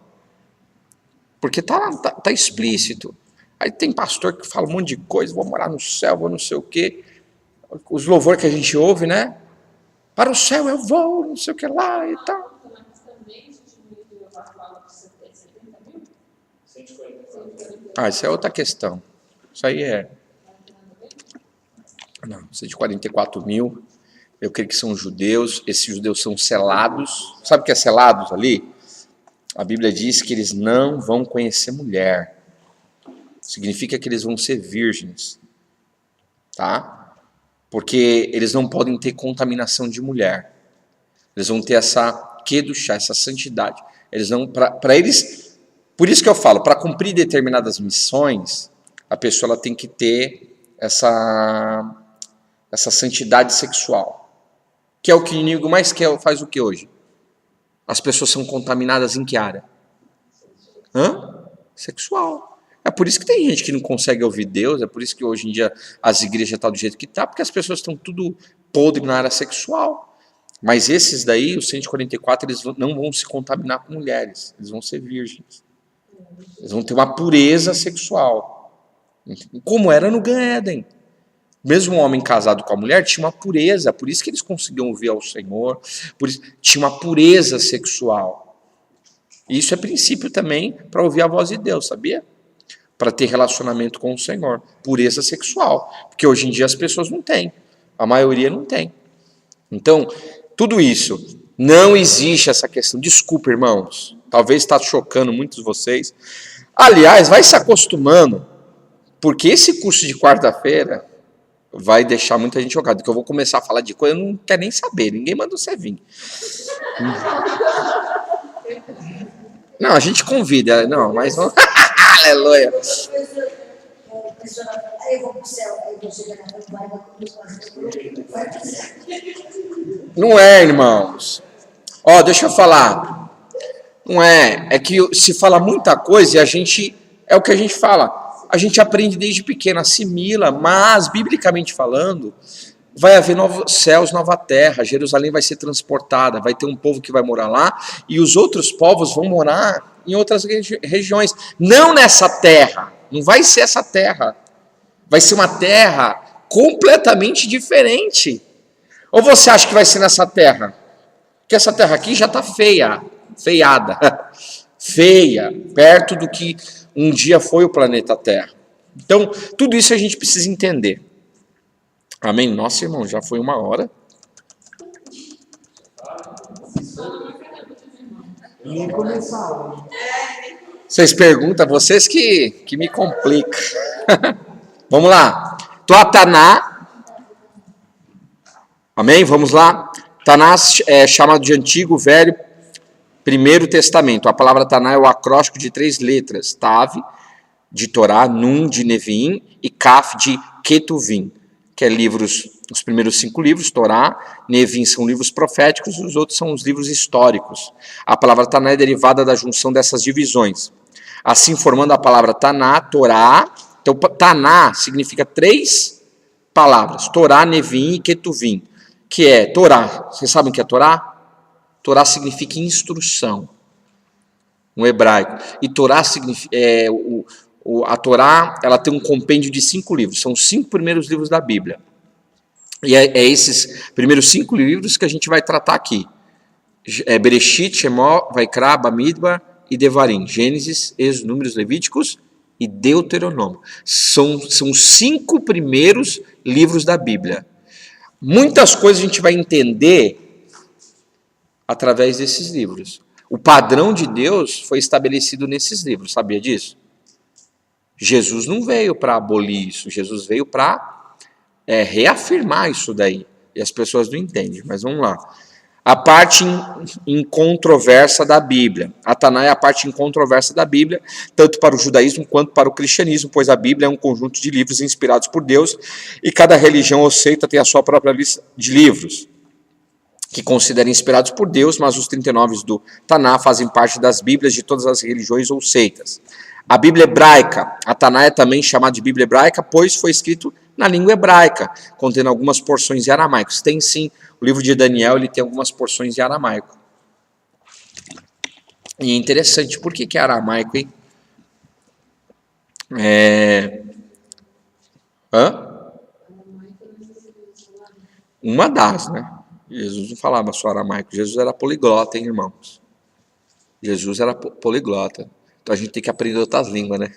Porque tá explícito. Aí tem pastor que fala um monte de coisa, vou morar no céu, vou não sei o quê. Os louvores que a gente ouve, né? Para o céu eu vou, não sei o que lá e tal. Ah, isso é outra questão. Isso aí é... Não, 144 mil, eu creio que são judeus, esses judeus são selados. Sabe o que é selados ali? A Bíblia diz que eles não vão conhecer mulher. Significa que eles vão ser virgens. Tá? Porque eles não podem ter contaminação de mulher. Eles vão ter essa kedushá, essa santidade. Eles não, para eles, por isso que eu falo, para cumprir determinadas missões, a pessoa ela tem que ter essa santidade sexual. Que é o que o inimigo mais quer, faz o que hoje? As pessoas são contaminadas em que área? Sexual. É por isso que tem gente que não consegue ouvir Deus, é por isso que hoje em dia as igrejas estão do jeito que está, porque as pessoas estão tudo podre na área sexual. Mas esses daí, os 144, eles não vão se contaminar com mulheres, eles vão ser virgens. Eles vão ter uma pureza sexual. Como era no Gan Éden. Mesmo um homem casado com a mulher tinha uma pureza, por isso que eles conseguiam ouvir ao Senhor, por isso, tinha uma pureza sexual. E isso é princípio também para ouvir a voz de Deus, sabia? Para ter relacionamento com o Senhor. Pureza sexual. Porque hoje em dia as pessoas não têm. A maioria não tem. Então, tudo isso, não existe essa questão. Desculpa, irmãos. Talvez está chocando muitos de vocês. Aliás, vai se acostumando, porque esse curso de quarta-feira vai deixar muita gente chocada, porque eu vou começar a falar de coisa, eu não quero nem saber, ninguém mandou você vir. Não, a gente convida, não, mas vamos... Aleluia. Não é, irmãos. Ó, deixa eu falar. Não é, é que se fala muita coisa e a gente, é o que a gente fala. A gente aprende desde pequeno, assimila, mas, biblicamente falando, vai haver novos céus, nova terra, Jerusalém vai ser transportada, vai ter um povo que vai morar lá, e os outros povos vão morar em outras regiões. Não nessa terra, não vai ser essa terra. Vai ser uma terra completamente diferente. Ou você acha que vai ser nessa terra? Porque essa terra aqui já está feia, feiada, feia, perto do que um dia foi o planeta Terra. Então, tudo isso a gente precisa entender. Amém? Nossa, irmão, já foi 1 hora. Vocês perguntam, vocês que me complicam. Vamos lá. Taná. Amém? Vamos lá. Taná é chamado de Antigo, Velho, Primeiro Testamento. A palavra Taná é o acróstico de 3 letras. Tav, de Torá, Nun, de Neviim, e Kaf, de Ketuvim, que é livros, os primeiros 5 livros, Torá, Neviim são livros proféticos, os outros são os livros históricos. A palavra Taná é derivada da junção dessas divisões. Assim, formando a palavra Taná, Torá. Então, Taná significa 3 palavras, Torá, Neviim e Ketuvim, que é Torá. Vocês sabem o que é Torá? Torá significa instrução, no hebraico. E Torá significa... a Torá, ela tem um compêndio de 5 livros. São os 5 primeiros livros da Bíblia. E é esses primeiros 5 livros que a gente vai tratar aqui. Bereshit, Shemó, Vaikra, Bamidbar e Devarim. Gênesis, Êxodo, Números, Levíticos e Deuteronômio. São os 5 primeiros livros da Bíblia. Muitas coisas a gente vai entender através desses livros. O padrão de Deus foi estabelecido nesses livros, sabia disso? Jesus não veio para abolir isso, Jesus veio para reafirmar isso daí. E as pessoas não entendem, mas vamos lá. A parte incontroversa da Bíblia. A Taná é a parte incontroversa da Bíblia, tanto para o judaísmo quanto para o cristianismo, pois a Bíblia é um conjunto de livros inspirados por Deus e cada religião ou seita tem a sua própria lista de livros que consideram inspirados por Deus, mas os 39 do Taná fazem parte das Bíblias de todas as religiões ou seitas. A Bíblia hebraica, a Taná é também chamada de Bíblia hebraica, pois foi escrito na língua hebraica, contendo algumas porções em aramaico. Tem sim, o livro de Daniel ele tem algumas porções em aramaico. E é interessante, por que é aramaico, hein? Uma das, né? Jesus não falava só aramaico, Jesus era poliglota, hein, irmãos? Jesus era poliglota. Então a gente tem que aprender outras línguas, né?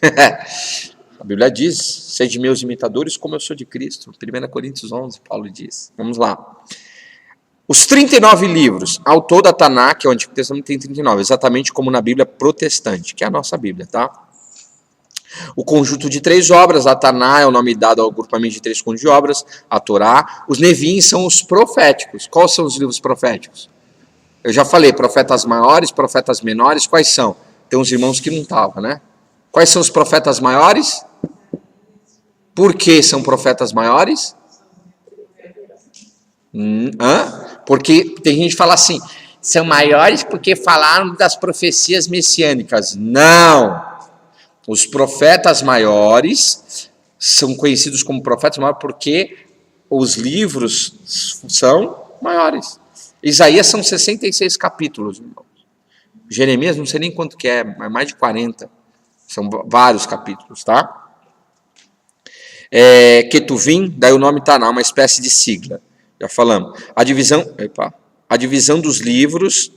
A Bíblia diz, sede meus imitadores como eu sou de Cristo. 1 Coríntios 11, Paulo diz. Vamos lá. Os 39 livros, ao todo a Taná, que é o Antigo Testamento, tem 39, exatamente como na Bíblia protestante, que é a nossa Bíblia, tá? O conjunto de 3 obras, a Taná é o nome dado ao agrupamento de 3 conjuntos de obras, a Torá. Os Nevim são os proféticos. Quais são os livros proféticos? Eu já falei, profetas maiores, profetas menores, quais são? Tem uns irmãos que não estavam, né? Quais são os profetas maiores? Por que são profetas maiores? Porque tem gente que fala assim, são maiores porque falaram das profecias messiânicas. Não! Os profetas maiores são conhecidos como profetas maiores porque os livros são maiores. Isaías são 66 capítulos, irmãos. Jeremias, não sei nem quanto que é mais de 40. São vários capítulos, tá? Ketuvim, daí o nome Taná, uma espécie de sigla. Já falamos. A divisão dos livros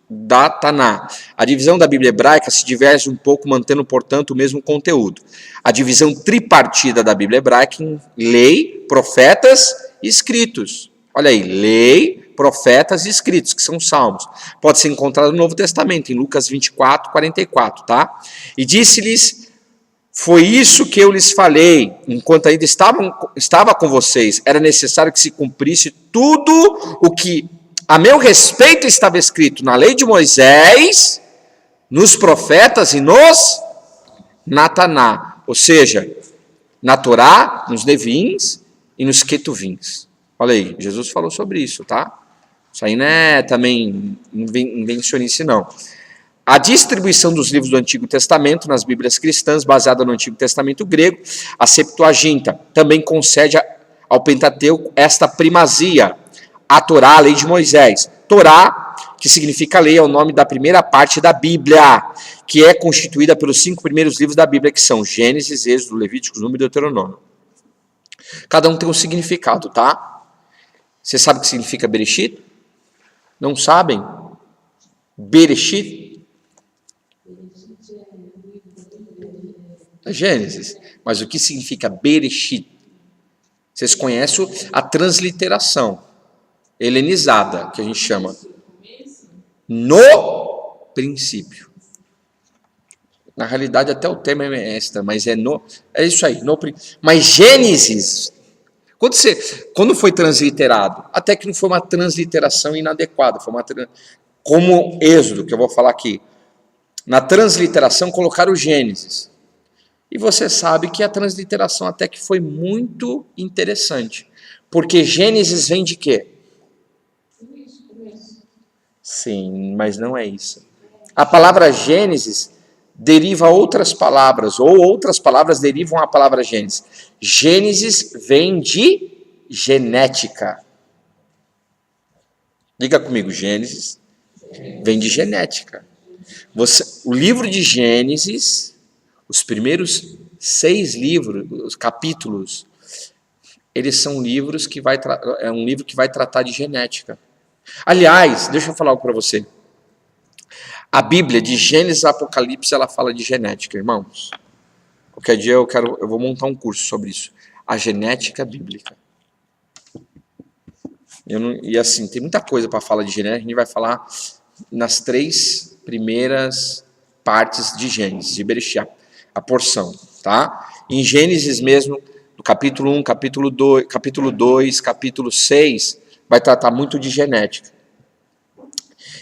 da Taná. A divisão da Bíblia hebraica se diverge um pouco, mantendo, portanto, o mesmo conteúdo. A divisão tripartida da Bíblia hebraica em lei, profetas e escritos. Olha aí, lei, profetas e escritos, que são salmos. Pode ser encontrado no Novo Testamento, em Lucas 24, 44, tá? E disse-lhes, foi isso que eu lhes falei, enquanto ainda estava com vocês. Era necessário que se cumprisse tudo o que a meu respeito estava escrito na lei de Moisés, nos profetas e na Taná. Ou seja, na Torá, nos Nevins e nos Ketuvins. Olha aí, Jesus falou sobre isso, tá? Isso aí não é também invencionice, não. A distribuição dos livros do Antigo Testamento nas Bíblias cristãs, baseada no Antigo Testamento grego, a Septuaginta, também concede ao Pentateuco esta primazia, a Torá, a lei de Moisés. Torá, que significa lei, é o nome da primeira parte da Bíblia, que é constituída pelos 5 primeiros livros da Bíblia, que são Gênesis, Êxodo, Levítico, Número e Deuteronômio. Cada um tem um significado, tá? Você sabe o que significa Bereshit? Não sabem? Bereshit? É Gênesis. Mas o que significa Bereshit? Vocês conhecem a transliteração helenizada, que a gente chama. No princípio. Na realidade, até o termo é extra, mas é isso aí. Mas Gênesis, quando foi transliterado, até que não foi uma transliteração inadequada, foi como Êxodo, que eu vou falar aqui. Na transliteração colocaram o Gênesis. E você sabe que a transliteração até que foi muito interessante. Porque Gênesis vem de quê? Sim, mas não é isso. A palavra Gênesis deriva outras palavras, ou outras palavras derivam a palavra Gênesis. Gênesis vem de genética. Diga comigo, Gênesis vem de genética. O livro de Gênesis, os primeiros 6 livros, os capítulos, eles são livros que é um livro que vai tratar de genética. Aliás, deixa eu falar algo para você. A Bíblia, de Gênesis a Apocalipse, ela fala de genética, irmãos. Qualquer dia eu vou montar um curso sobre isso. A genética bíblica. E assim, tem muita coisa para falar de genética, a gente vai falar nas 3 primeiras partes de Gênesis, de Bereshit, a porção, tá? Em Gênesis mesmo, no capítulo 1, capítulo 2, capítulo 6, vai tratar muito de genética.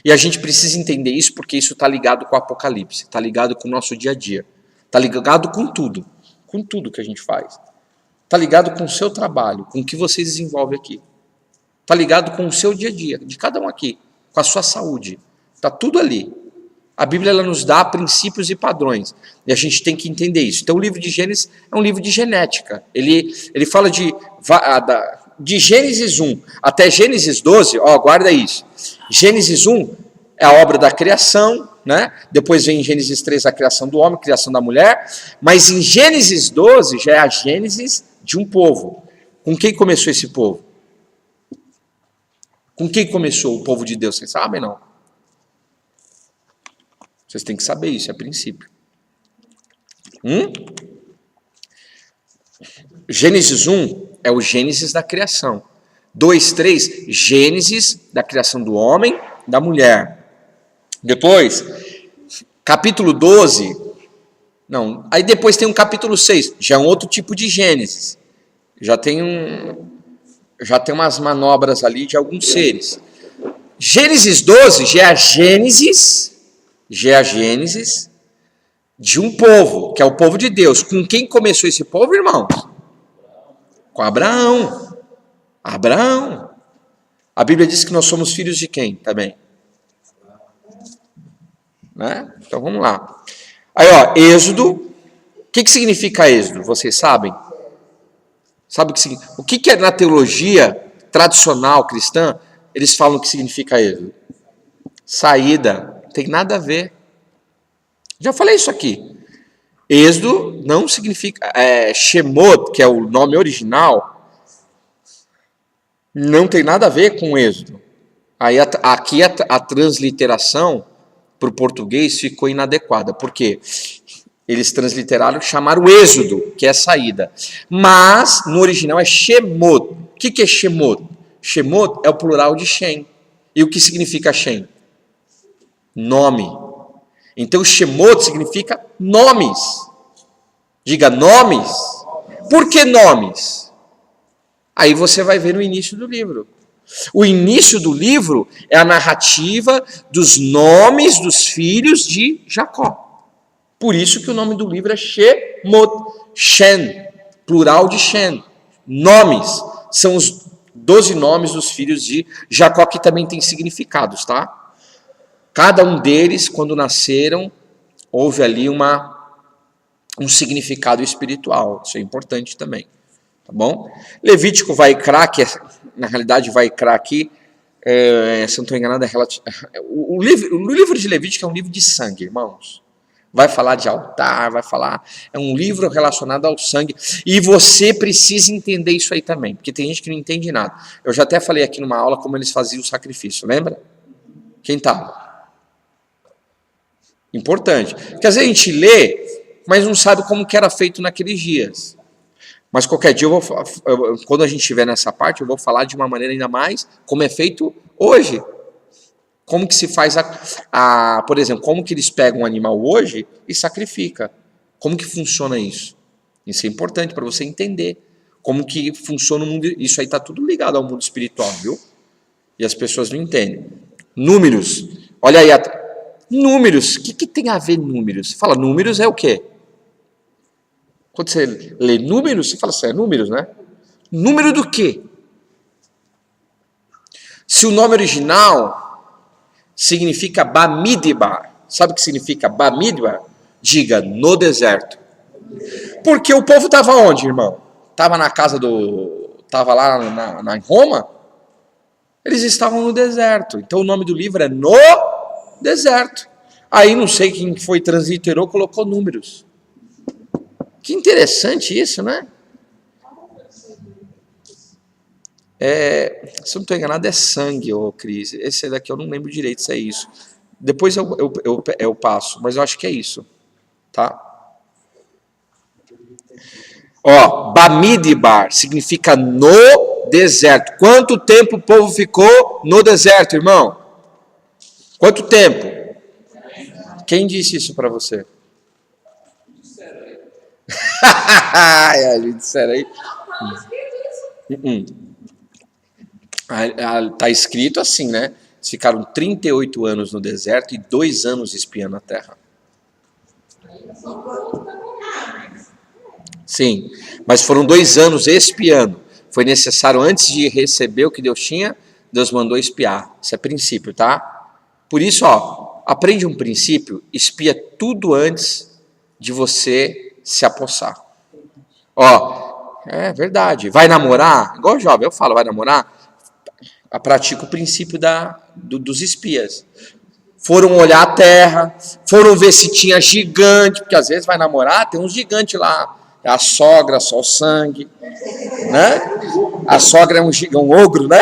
E a gente precisa entender isso porque isso está ligado com o Apocalipse, está ligado com o nosso dia a dia, está ligado com tudo que a gente faz. Está ligado com o seu trabalho, com o que você desenvolve aqui. Está ligado com o seu dia a dia, de cada um aqui, com a sua saúde. Está tudo ali. A Bíblia ela nos dá princípios e padrões. E a gente tem que entender isso. Então o livro de Gênesis é um livro de genética. Ele fala de Gênesis 1 até Gênesis 12, guarda isso. Gênesis 1 é a obra da criação, né? Depois vem em Gênesis 3 a criação do homem, a criação da mulher. Mas em Gênesis 12 já é a Gênesis de um povo. Com quem começou esse povo? Com quem começou o povo de Deus? Vocês sabem, não? Vocês têm que saber isso, é princípio. Gênesis 1 é o Gênesis da criação. 2, 3, Gênesis da criação do homem, da mulher. Depois, capítulo 12, não, aí depois tem um capítulo 6, já é um outro tipo de Gênesis. Já tem umas manobras ali de alguns seres. Gênesis 12 já é a Gênesis de um povo, que é o povo de Deus. Com quem começou esse povo, irmãos? Com Abraão. A Bíblia diz que nós somos filhos de quem também? Né? Então vamos lá. Aí, Êxodo. O que significa Êxodo? Vocês sabem? Sabe o que é na teologia tradicional cristã? Eles falam que significa Êxodo. Saída. Não tem nada a ver. Já falei isso aqui. Êxodo não significa... Shemot, que é o nome original, não tem nada a ver com Êxodo. Aí aqui a transliteração para o português ficou inadequada. Por quê? Eles transliteraram, chamaram Êxodo, que é saída. Mas no original é Shemot. O que é Shemot? Shemot é o plural de Shem. E o que significa Shem? Nome. Então Shemot significa nomes. Diga nomes. Por que nomes? Aí você vai ver no início do livro. O início do livro é a narrativa dos nomes dos filhos de Jacó. Por isso que o nome do livro é Shemot. Shem, plural de Shem. Nomes. São os 12 nomes dos filhos de Jacó, que também tem significados, tá? Cada um deles, quando nasceram, houve ali um significado espiritual. Isso é importante também. Tá bom? Levítico, Vaikra, que na realidade Vaikra aqui, se eu não estou enganado, o livro de Levítico é um livro de sangue, irmãos. Vai falar de altar, é um livro relacionado ao sangue, e você precisa entender isso aí também, porque tem gente que não entende nada. Eu já até falei aqui numa aula como eles faziam o sacrifício, lembra? Quem estava? Importante, porque às vezes a gente lê, mas não sabe como que era feito naqueles dias. Mas qualquer dia, quando a gente estiver nessa parte, eu vou falar de uma maneira ainda mais como é feito hoje. Como que se faz por exemplo, como que eles pegam um animal hoje e sacrifica? Como que funciona isso? Isso é importante para você entender como que funciona o mundo. Isso aí está tudo ligado ao mundo espiritual, viu? E as pessoas não entendem. Números. Olha aí, números. O que tem a ver números? Você fala, números é o quê? Quando você lê números, você fala assim, é números, né? Número do quê? Se o nome original significa Bamidbar. Sabe o que significa Bamidbar? Diga, no deserto. Porque o povo estava onde, irmão? Estava na casa estava lá em Roma? Eles estavam no deserto. Então o nome do livro é No Deserto. Aí não sei quem foi transliterou, colocou números. Que interessante isso, né? Se eu não estou enganado, é sangue, Cris. Esse daqui eu não lembro direito se é isso. Depois eu passo, mas eu acho que é isso. Tá? Bamidbar significa no deserto. Quanto tempo o povo ficou no deserto, irmão? Quanto tempo? Quem disse isso para você? A gente disseram aí. Não, escrito isso. Tá escrito assim, né? Eles ficaram 38 anos no deserto e 2 anos espiando a terra. Só um ponto da conversa. Sim, mas foram 2 anos espiando. Foi necessário, antes de receber o que Deus tinha, Deus mandou espiar. Isso é princípio, tá? Por isso, ó, aprende um princípio, espia tudo antes de você se apossar. Ó, é verdade. Vai namorar? Igual jovem, eu falo, vai namorar? Pratica o princípio dos espias. Foram olhar a terra, foram ver se tinha gigante, porque às vezes vai namorar, tem uns gigantes lá. É a sogra, só o sangue, né? A sogra é um ogro, né?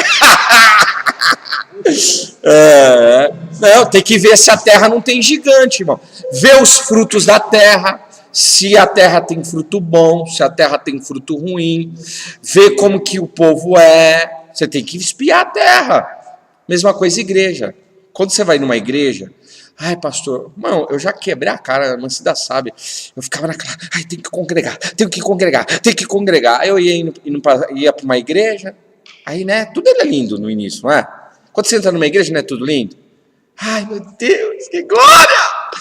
Não, tem que ver se a terra não tem gigante, irmão. Ver os frutos da terra, se a terra tem fruto bom, se a terra tem fruto ruim. Ver como que o povo é. Você tem que espiar a terra. Mesma coisa igreja. Quando você vai numa igreja, ai, pastor, mano, eu já quebrei a cara, a Mancida sabe. Eu ficava naquela, ai, tem que congregar. Aí eu ia para uma igreja, aí, né, tudo é lindo no início, não é? Quando você entra numa igreja, não é tudo lindo? Ai, meu Deus, que glória!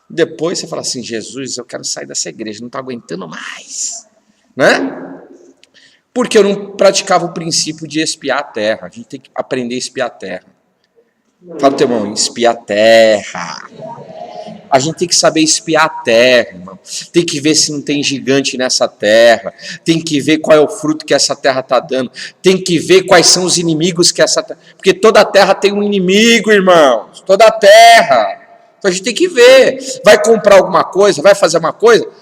Depois você fala assim, Jesus, eu quero sair dessa igreja, não estou aguentando mais, né? Porque eu não praticava o princípio de espiar a terra. A gente tem que aprender a espiar a terra. Fala pro teu irmão, espiar a terra. A gente tem que saber espiar a terra, irmão. Tem que ver se não tem gigante nessa terra. Tem que ver qual é o fruto que essa terra está dando. Tem que ver quais são os inimigos que essa terra... Porque toda terra tem um inimigo, irmãos. Toda terra. Então a gente tem que ver. Vai comprar alguma coisa, vai fazer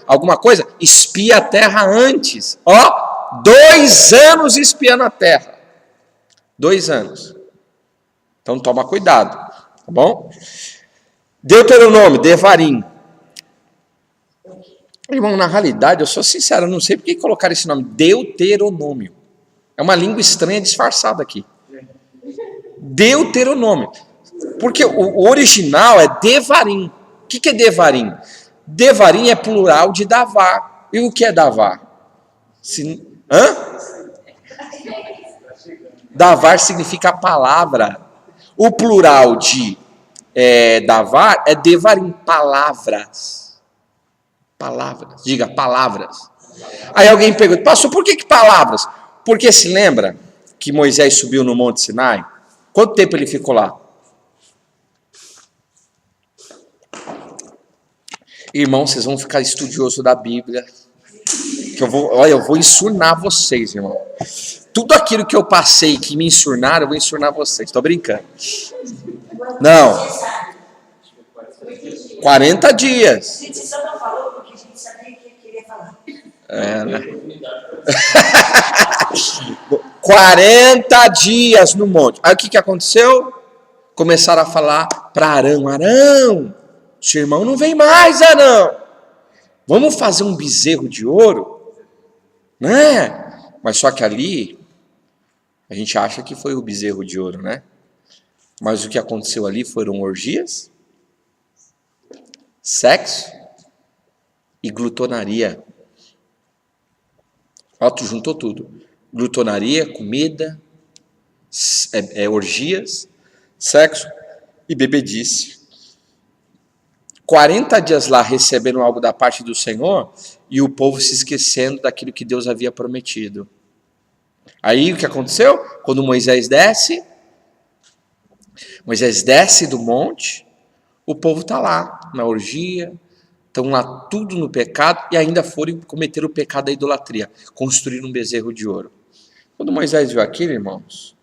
alguma coisa, espia a terra antes. Ó, 2 anos espiando a terra. 2 anos. Então toma cuidado, tá bom? Deuteronômio, Devarim. Irmão, na realidade, eu sou sincero, eu não sei por que colocaram esse nome, Deuteronômio. É uma língua estranha disfarçada aqui. Deuteronômio. Porque o original é Devarim. O que é Devarim? Devarim é plural de Davar. E o que é Davar? Davar significa palavra. O plural de Davar é Devarim, palavras. Palavras, diga palavras. Aí alguém pergunta, pastor, por que palavras? Porque se lembra que Moisés subiu no Monte Sinai? Quanto tempo ele ficou lá? Irmão, vocês vão ficar estudiosos da Bíblia. Que eu vou ensinar vocês, irmão. Tudo aquilo que eu passei, que me ensinaram, eu vou ensinar vocês. Estou brincando. Não. 40 dias. A gente só não falou porque a gente sabia que queria falar. Né? 40 dias no monte. Aí o que aconteceu? Começaram a falar para Arão. Arão, seu irmão não vem mais, Arão. Vamos fazer um bezerro de ouro? Né? Mas só que ali, a gente acha que foi o bezerro de ouro, né? Mas o que aconteceu ali foram orgias, sexo e glutonaria. Ó, tu juntou tudo. Glutonaria, comida, orgias, sexo e bebedice. 40 dias lá recebendo algo da parte do Senhor e o povo se esquecendo daquilo que Deus havia prometido. Aí o que aconteceu? Quando Moisés desce do monte, o povo está lá na orgia, estão lá tudo no pecado e ainda foram cometer o pecado da idolatria, construir um bezerro de ouro. Quando Moisés viu aquilo, irmãos,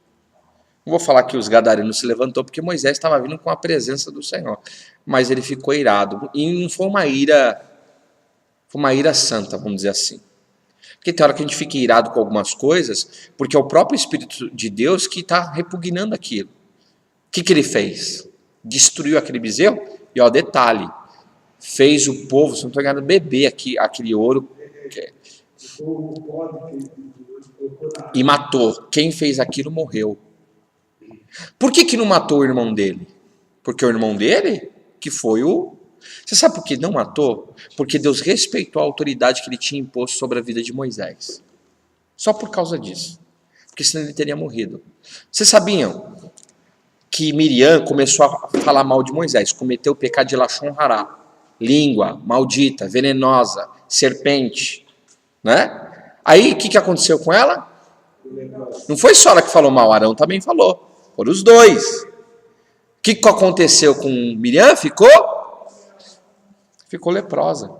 não vou falar que os gadarenos se levantou porque Moisés estava vindo com a presença do Senhor, mas ele ficou irado e não foi uma ira santa, vamos dizer assim. Porque tem hora que a gente fica irado com algumas coisas, porque é o próprio Espírito de Deus que está repugnando aquilo. O que ele fez? Destruiu aquele bezerro e, ó, detalhe, fez o povo, se não estou enganado, beber aquele ouro e matou. Quem fez aquilo morreu. Por que não matou o irmão dele? Porque o irmão dele, que foi o Você sabe por que não matou? Porque Deus respeitou a autoridade que ele tinha imposto sobre a vida de Moisés. Só por causa disso. Porque senão ele teria morrido. Vocês sabiam que Miriam começou a falar mal de Moisés, cometeu o pecado de Lashon Hará, língua maldita, venenosa, serpente, né? Aí o que aconteceu com ela? Não foi só ela que falou mal, Arão também falou, foram os dois. O que aconteceu com Miriam? Ficou leprosa.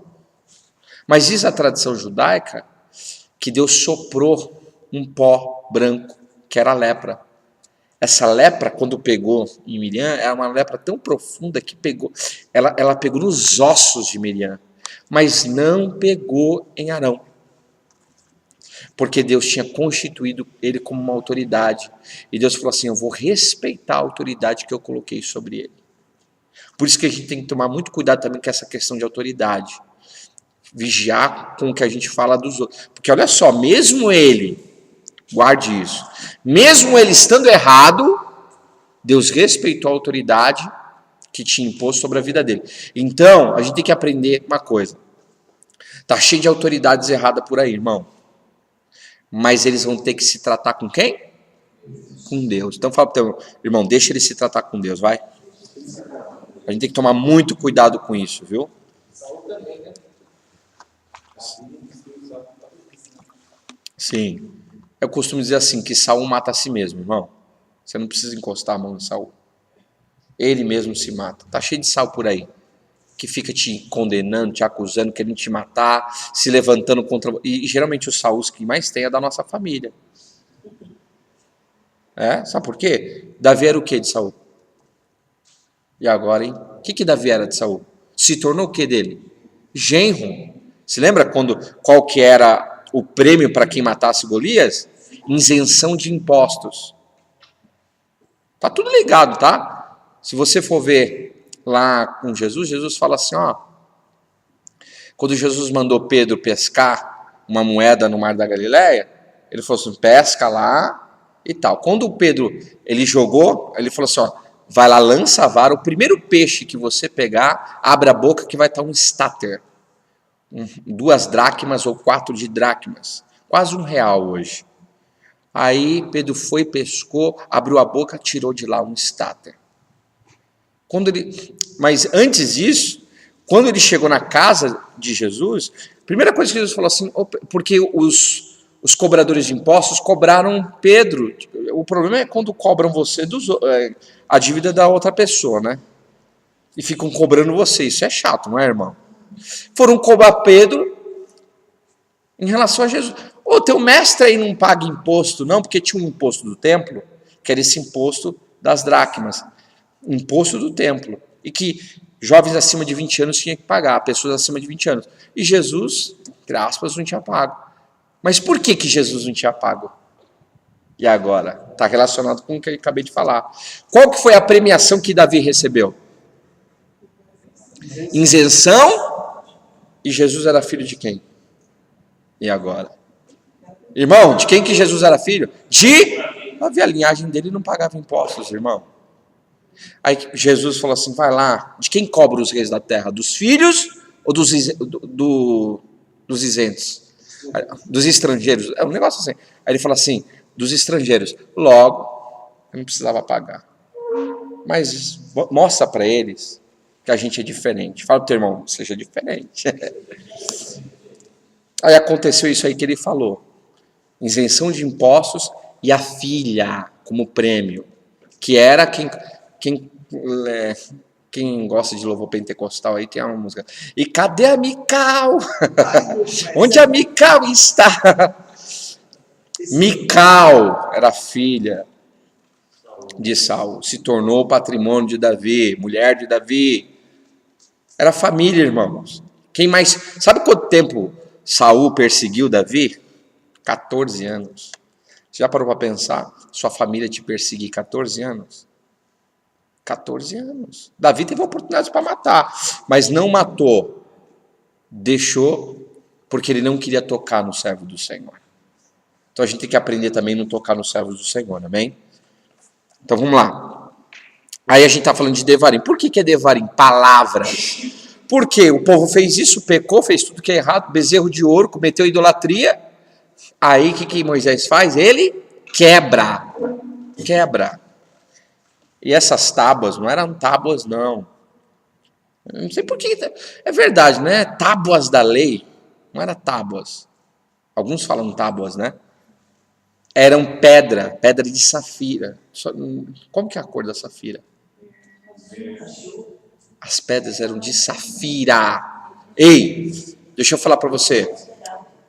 Mas diz a tradição judaica que Deus soprou um pó branco, que era a lepra. Essa lepra, quando pegou em Miriam, era uma lepra tão profunda que ela pegou nos ossos de Miriam, mas não pegou em Arão. Porque Deus tinha constituído ele como uma autoridade. E Deus falou assim, eu vou respeitar a autoridade que eu coloquei sobre ele. Por isso que a gente tem que tomar muito cuidado também com essa questão de autoridade. Vigiar com o que a gente fala dos outros. Porque olha só, mesmo ele, guarde isso, mesmo ele estando errado, Deus respeitou a autoridade que tinha imposto sobre a vida dele. Então, a gente tem que aprender uma coisa. Está cheio de autoridades erradas por aí, irmão. Mas eles vão ter que se tratar com quem? Com Deus. Então fala para o teu irmão, deixa ele se tratar com Deus, vai. A gente tem que tomar muito cuidado com isso, viu? Sim. Eu costumo dizer assim, que Saul mata a si mesmo, irmão. Você não precisa encostar a mão em Saul. Ele mesmo se mata. Tá cheio de Saul por aí. Que fica te condenando, te acusando, querendo te matar, se levantando contra... E geralmente os Sauls que mais tem é da nossa família. Sabe por quê? Davi era o que de Saul? E agora, hein? O que Davi era de Saul? Se tornou o que dele? Genro. Se lembra qual que era o prêmio para quem matasse Golias? Isenção de impostos. Tá tudo ligado, tá? Se você for ver lá com Jesus fala assim, ó, quando Jesus mandou Pedro pescar uma moeda no mar da Galileia, ele falou assim, pesca lá e tal. Quando o Pedro, ele jogou, ele falou assim, ó, vai lá, lança a vara, o primeiro peixe que você pegar, abre a boca que vai estar um stater, 2 dracmas ou 4 de dracmas, quase R$1 hoje. Aí Pedro foi, pescou, abriu a boca, tirou de lá um stater. Mas antes disso, quando ele chegou na casa de Jesus, a primeira coisa que Jesus falou assim, porque os cobradores de impostos cobraram Pedro. O problema é quando cobram você a dívida da outra pessoa, né? E ficam cobrando você. Isso é chato, não é, irmão? Foram cobrar Pedro em relação a Jesus. Teu mestre aí não paga imposto, não, porque tinha um imposto do templo, que era esse imposto das dracmas. Imposto do templo, e que jovens acima de 20 anos tinham que pagar, pessoas acima de 20 anos. E Jesus, entre aspas, não tinha pago. Mas por que Jesus não tinha pago? E agora? Está relacionado com o que eu acabei de falar. Qual que foi a premiação que Davi recebeu? Isenção, e Jesus era filho de quem? E agora? Irmão, de quem que Jesus era filho? De Davi, a linhagem dele não pagava impostos, irmão. Aí Jesus falou assim, vai lá, de quem cobra os reis da terra? Dos filhos ou dos isentos? Dos estrangeiros? É um negócio assim. Aí ele fala assim, dos estrangeiros. Logo, eu não precisava pagar. Mas mostra para eles que a gente é diferente. Fala pro teu irmão, seja diferente. Aí aconteceu isso aí que ele falou. Isenção de impostos e a filha como prêmio. Que era quem gosta de louvor pentecostal aí tem uma música. E cadê a Mical? Onde a Mical está? Mical era filha de Saul, se tornou patrimônio de Davi, mulher de Davi. Era família, irmãos. Quem mais? Sabe quanto tempo Saul perseguiu Davi? 14 anos. Você já parou para pensar? Sua família te perseguir 14 anos? 14 anos. Davi teve oportunidade para matar, mas não matou. Deixou, porque ele não queria tocar no servo do Senhor. Então a gente tem que aprender também a não tocar nos servos do Senhor, amém? Então vamos lá. Aí a gente está falando de Devarim. Por que é Devarim? Palavras. Por quê? O povo fez isso, pecou, fez tudo que é errado, bezerro de ouro, cometeu idolatria. Aí o que Moisés faz? Ele quebra. E essas tábuas não eram tábuas, não. Eu não sei por que. É verdade, né? Tábuas da lei. Não eram tábuas. Alguns falam tábuas, né? Eram pedra de safira. Como que é a cor da safira? As pedras eram de safira. Ei, deixa eu falar para você.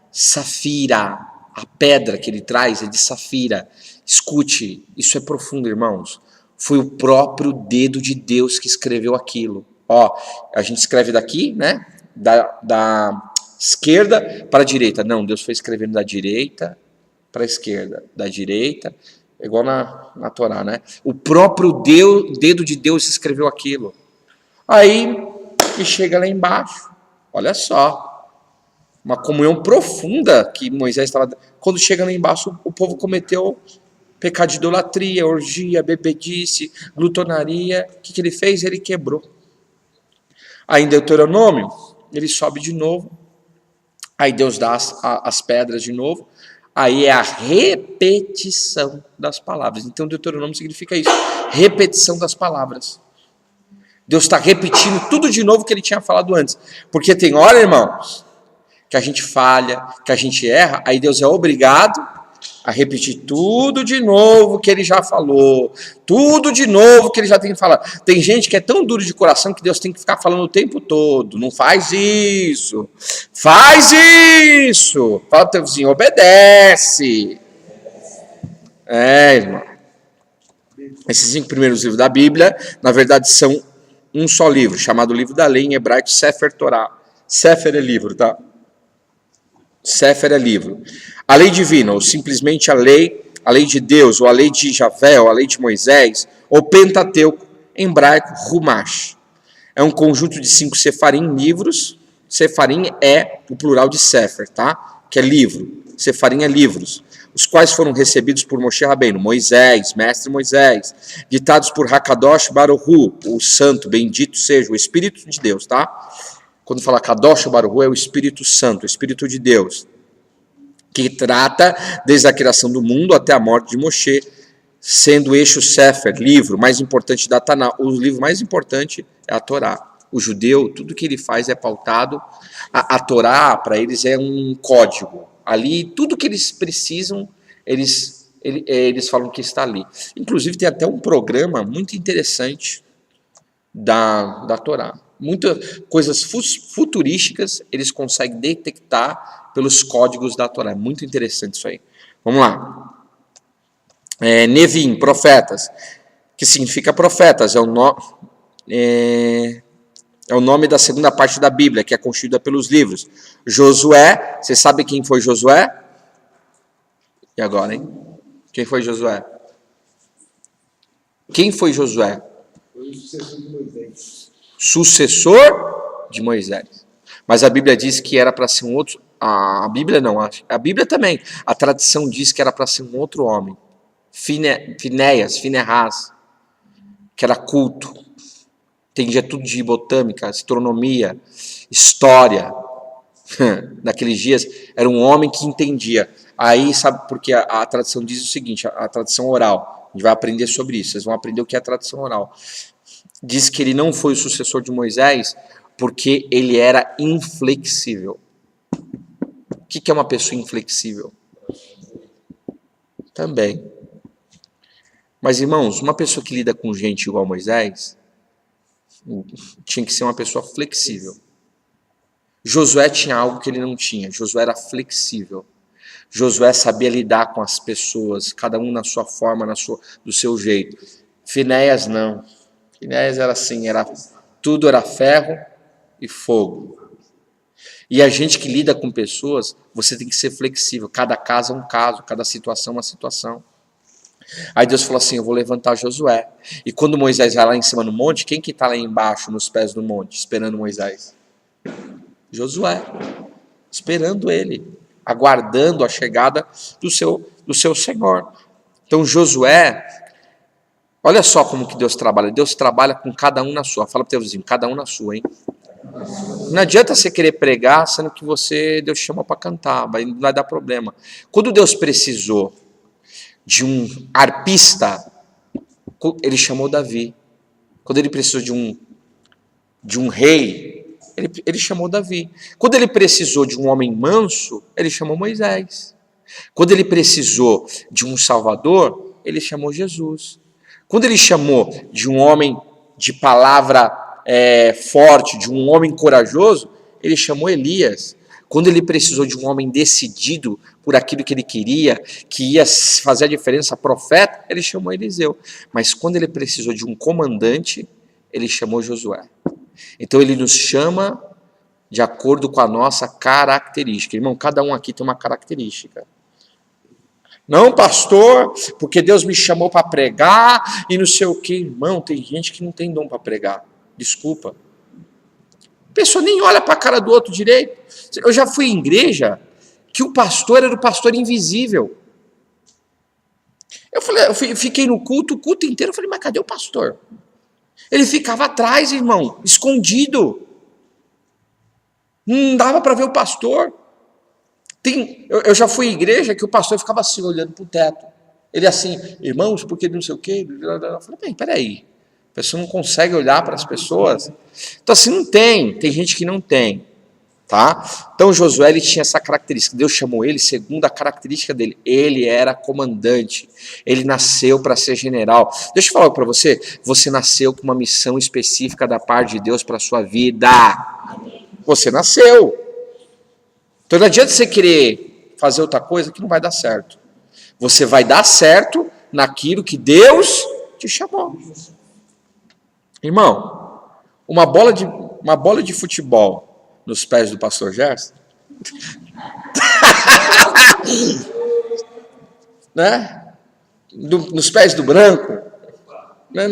Safira, a pedra que ele traz é de safira. Escute, isso é profundo, irmãos. Foi o próprio dedo de Deus que escreveu aquilo. Ó, a gente escreve daqui, né? Da esquerda para a direita. Não, Deus foi escrevendo da direita para a esquerda. Da direita, igual na Torá, né? O próprio dedo de Deus escreveu aquilo. Aí, que chega lá embaixo, olha só. Uma comunhão profunda que Moisés estava... Quando chega lá embaixo, o povo cometeu pecado de idolatria, orgia, bebedice, glutonaria. O que ele fez? Ele quebrou. Aí em Deuteronômio, ele sobe de novo. Aí Deus dá as pedras de novo. Aí é a repetição das palavras. Então Deuteronômio significa isso. Repetição das palavras. Deus está repetindo tudo de novo que ele tinha falado antes. Porque tem hora, irmãos, que a gente falha, que a gente erra, aí Deus é obrigado a repetir tudo de novo que ele já falou, tudo de novo que ele já tem falado. Tem gente que é tão duro de coração que Deus tem que ficar falando o tempo todo. Não faz isso, faz isso. Fala pro teu vizinho, obedece. Irmão. Esses 5 primeiros livros da Bíblia, na verdade, são um só livro, chamado Livro da Lei, em hebraico Sefer Torah. Sefer é livro, tá? Sefer é livro. A lei divina, ou simplesmente a lei de Deus, ou a lei de Javé, ou a lei de Moisés, ou Pentateuco, em hebraico Humash. É um conjunto de 5 sefarim, livros. Sefarim é o plural de Sefer, tá? Que é livro. Sefarim é livros. Os quais foram recebidos por Moshe Rabbeinu, Moisés, mestre Moisés, ditados por Hakadosh Baruhu, o santo, bendito seja, o Espírito de Deus, tá? Quando fala Kadosh Baruhu é o Espírito Santo, o Espírito de Deus, que trata desde a criação do mundo até a morte de Moshe, sendo este o Sefer, livro mais importante da Taná. O livro mais importante é a Torá. O judeu, tudo que ele faz é pautado. A Torá, para eles, é um código. Ali, tudo que eles precisam, eles falam que está ali. Inclusive, tem até um programa muito interessante da Torá. Muitas coisas futurísticas eles conseguem detectar pelos códigos da Torá. É muito interessante isso aí. Vamos lá. Nevim, profetas. Que significa profetas. É o nome da segunda parte da Bíblia, que é constituída pelos livros. Josué, você sabe quem foi Josué? E agora, hein? Quem foi Josué? Quem foi Josué? Foi o sucessor de Moisés. Sucessor de Moisés. Mas a Bíblia diz que era para ser um outro... A Bíblia não, a Bíblia também. A tradição diz que era para ser um outro homem. Finehas, que era culto. Entendia tudo de botânica, astronomia, história. Naqueles dias, era um homem que entendia. Aí, sabe por que a tradição diz o seguinte, a tradição oral. A gente vai aprender sobre isso, vocês vão aprender o que é a tradição oral. Diz que ele não foi o sucessor de Moisés porque ele era inflexível. O que é uma pessoa inflexível? Também. Mas, irmãos, uma pessoa que lida com gente igual a Moisés tinha que ser uma pessoa flexível. Josué tinha algo que ele não tinha. Josué era flexível. Josué sabia lidar com as pessoas, cada um na sua forma, do seu jeito. Finéias não. Finéias era assim, tudo era ferro e fogo. E a gente que lida com pessoas, você tem que ser flexível. Cada caso é um caso, cada situação é uma situação. Aí Deus falou assim, eu vou levantar Josué. E quando Moisés vai lá em cima no monte, quem que está lá embaixo, nos pés do monte, esperando Moisés? Josué. Esperando ele, aguardando a chegada do seu Senhor. Então Josué, olha só como que Deus trabalha. Deus trabalha com cada um na sua. Fala para o teu vizinho, cada um na sua, hein? Não adianta você querer pregar, sendo que Deus chama para cantar, vai dar problema. Quando Deus precisou de um arpista, ele chamou Davi. Quando ele precisou de um rei, ele chamou Davi. Quando ele precisou de um homem manso, ele chamou Moisés. Quando ele precisou de um salvador, ele chamou Jesus. Quando ele chamou de um homem de palavra forte, de um homem corajoso, ele chamou Elias. Quando ele precisou de um homem decidido por aquilo que ele queria, que ia fazer a diferença, profeta, ele chamou Eliseu. Mas quando ele precisou de um comandante, ele chamou Josué. Então ele nos chama de acordo com a nossa característica. Irmão, cada um aqui tem uma característica. Não, pastor, porque Deus me chamou para pregar e não sei o que. Irmão, tem gente que não tem dom para pregar. Desculpa. A pessoa nem olha para a cara do outro direito. Eu já fui em igreja que o pastor era o pastor invisível. Eu fiquei no culto, o culto inteiro, eu falei, mas cadê o pastor? Ele ficava atrás, irmão, escondido. Não dava para ver o pastor. Eu já fui em igreja que o pastor ficava assim, olhando para o teto. Ele assim, irmãos, porque não sei o quê. Eu falei, bem, peraí. A pessoa não consegue olhar para as pessoas. Então assim, não tem. Tem gente que não tem. Tá? Então Josué ele tinha essa característica. Deus chamou ele segundo a característica dele. Ele era comandante. Ele nasceu para ser general. Deixa eu falar para você. Você nasceu com uma missão específica da parte de Deus para a sua vida. Você nasceu. Então não adianta você querer fazer outra coisa que não vai dar certo. Você vai dar certo naquilo que Deus te chamou. Irmão, uma bola de futebol nos pés do pastor Gerson, né? Nos pés do branco, né?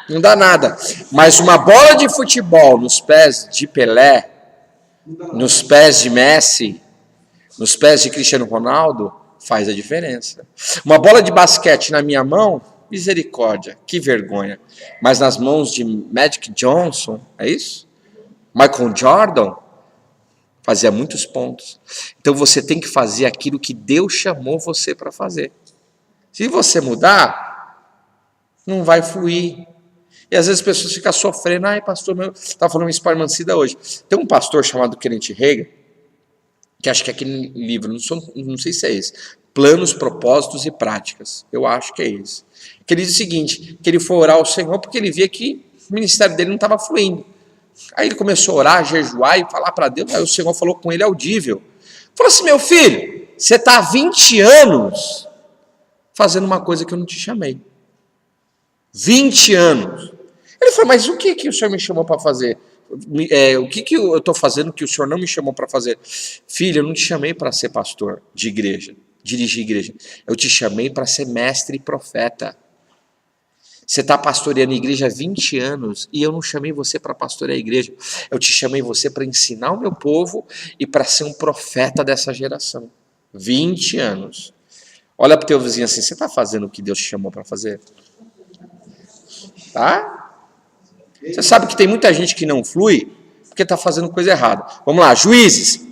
Não dá nada. Mas uma bola de futebol nos pés de Pelé, nos pés de Messi, nos pés de Cristiano Ronaldo, faz a diferença. Uma bola de basquete na minha mão, misericórdia, que vergonha. Mas nas mãos de Magic Johnson, é isso? Michael Jordan, fazia muitos pontos. Então você tem que fazer aquilo que Deus chamou você para fazer. Se você mudar, não vai fluir. E às vezes as pessoas ficam sofrendo. Ai, pastor, eu estava falando isso para a irmã Cida hoje. Tem um pastor chamado Kenneth Hagin, que acho que é aquele livro, não sei se é esse, Planos, Propósitos e Práticas. Eu acho que é esse. Que ele diz o seguinte, que ele foi orar ao Senhor porque ele via que o ministério dele não estava fluindo. Aí ele começou a orar, jejuar e falar para Deus. Aí o Senhor falou com ele audível. Falou assim, meu filho, você está há 20 anos fazendo uma coisa que eu não te chamei. 20 anos. Ele falou, mas o que o Senhor me chamou para fazer? O que eu estou fazendo que o Senhor não me chamou para fazer? Filho, eu não te chamei para ser pastor de igreja, dirigir igreja. Eu te chamei para ser mestre e profeta. Você está pastoreando a igreja há 20 anos e eu não chamei você para pastorear a igreja. Eu te chamei você para ensinar o meu povo e para ser um profeta dessa geração. 20 anos. Olha para o teu vizinho assim, você está fazendo o que Deus te chamou para fazer? Tá? Você sabe que tem muita gente que não flui porque está fazendo coisa errada. Vamos lá, juízes.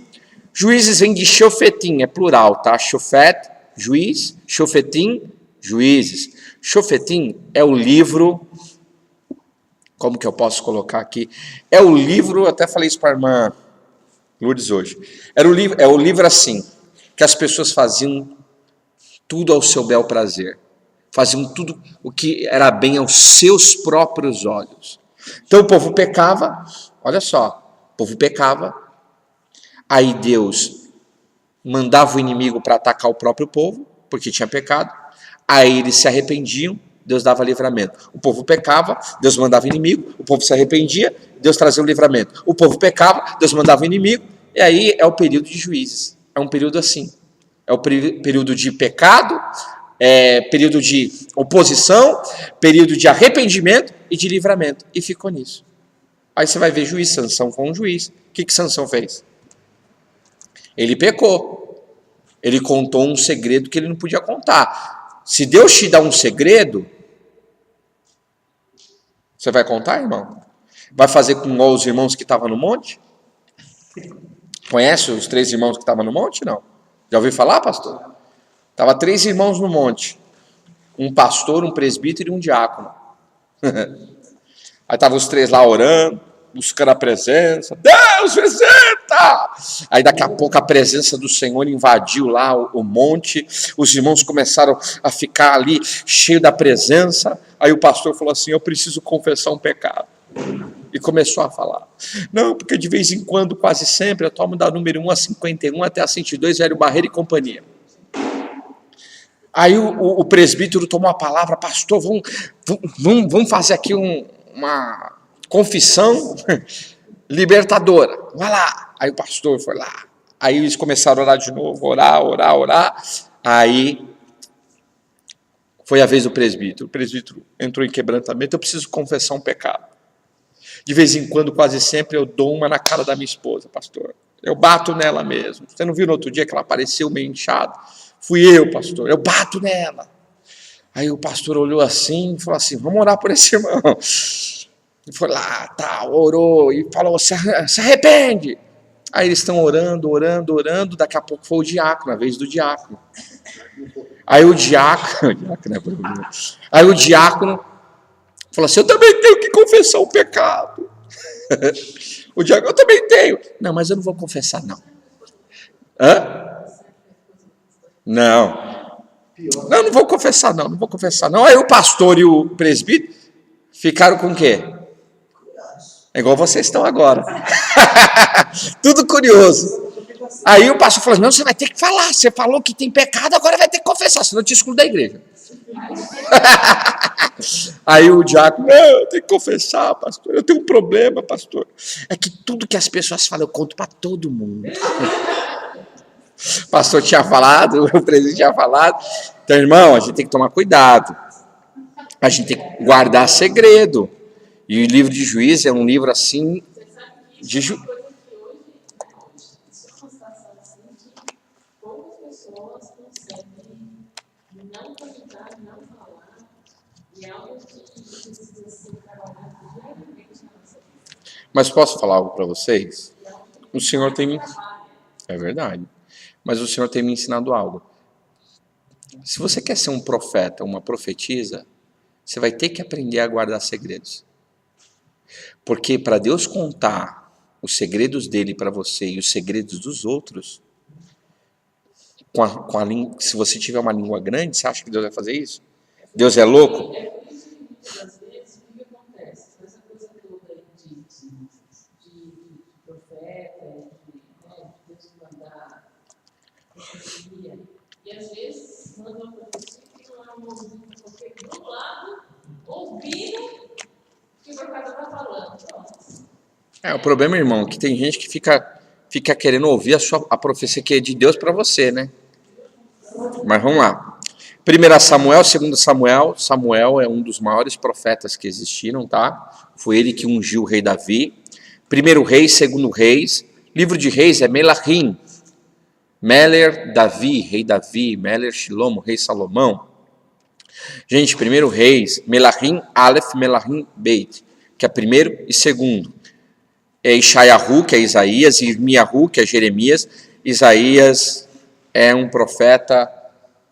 Juízes vem de shofetim, é plural, tá? Shofet, juiz, shofetim, juízes. Shofetim é o livro, como que eu posso colocar aqui? É o livro, até falei isso para a irmã Lourdes hoje. É o livro assim, que as pessoas faziam tudo ao seu bel prazer. Faziam tudo o que era bem aos seus próprios olhos. Então o povo pecava, olha só, o povo pecava, aí Deus mandava o inimigo para atacar o próprio povo, porque tinha pecado. Aí eles se arrependiam, Deus dava livramento. O povo pecava, Deus mandava inimigo, o povo se arrependia, Deus trazia o livramento. O povo pecava, Deus mandava inimigo, e aí é o período de juízes. É um período assim. É o período de pecado, período de oposição, período de arrependimento e de livramento. E ficou nisso. Aí você vai ver juiz, Sansão com um juiz. O que Sansão fez? Ele pecou. Ele contou um segredo que ele não podia contar. Se Deus te dá um segredo, você vai contar, irmão? Vai fazer com os irmãos que estavam no monte? Conhece os 3 irmãos que estavam no monte? Não. Já ouviu falar, pastor? Tava 3 irmãos no monte. Um pastor, um presbítero e um diácono. Aí estavam os 3 lá orando, buscando a presença. Deus, visita! Aí daqui a pouco a presença do Senhor invadiu lá o monte. Os irmãos começaram a ficar ali cheios da presença. Aí o pastor falou assim, eu preciso confessar um pecado. E começou a falar. Não, porque de vez em quando, quase sempre, eu tomo da número 1 a 51 até a 102, Velho Barreiro e companhia. Aí o presbítero tomou a palavra, pastor, vamos fazer aqui uma confissão libertadora. Vai lá. Aí o pastor foi lá. Aí eles começaram a orar de novo, orar. Aí foi a vez do presbítero. O presbítero entrou em quebrantamento, eu preciso confessar um pecado. De vez em quando, quase sempre, eu dou uma na cara da minha esposa, pastor. Eu bato nela mesmo. Você não viu no outro dia que ela apareceu meio inchada? Fui eu, pastor. Eu bato nela. Aí o pastor olhou assim e falou assim, vamos orar por esse irmão. E foi lá, orou e falou, se arrepende. Aí eles estão orando. Daqui a pouco foi o diácono, a vez do diácono. Aí o diácono falou assim, eu também tenho que confessar o pecado. O diácono, eu também tenho. Não, mas eu não vou confessar, não. Hã? Não vou confessar, não. Aí o pastor e o presbítero ficaram com o quê? É igual vocês estão agora. Tudo curioso. Aí o pastor falou, não, você vai ter que falar. Você falou que tem pecado, agora vai ter que confessar, senão eu te excluo da igreja. Aí o diácono, não, eu tenho que confessar, pastor, eu tenho um problema, pastor. É que tudo que as pessoas falam, eu conto para todo mundo. O pastor tinha falado, o presidente tinha falado. Então, irmão, a gente tem que tomar cuidado. A gente tem que guardar segredo. E o livro de Juízes é um livro assim, de Mas posso falar algo para vocês? O Senhor tem me... É verdade. Mas o Senhor tem me ensinado algo. Se você quer ser um profeta, uma profetisa, você vai ter que aprender a guardar segredos. Porque para Deus contar os segredos dele para você e os segredos dos outros, se você tiver uma língua grande, você acha que Deus vai fazer isso? Deus é louco? Às vezes, o que acontece? Essa coisa toda de profeta, de Deus mandar profecia, e às vezes mandam profecia e fica lá um ouvindo qualquer do lado, ouvindo o que o profeta está falando. O problema, irmão, é que tem gente que fica querendo ouvir a profecia que é de Deus para você, né? Mas vamos lá. 1 Samuel, 2 Samuel. Samuel é um dos maiores profetas que existiram, tá? Foi ele que ungiu o rei Davi. 1 Reis, 2 Reis. Livro de Reis é Melahim. Meler, Davi, rei Davi. Meler, Shilomo, rei Salomão. Gente, 1 Reis, Melahim, Aleph, Melahim, Beit, que é primeiro e segundo. É Ishayahu, que é Isaías, Irmiyahu, que é Jeremias. Isaías é um profeta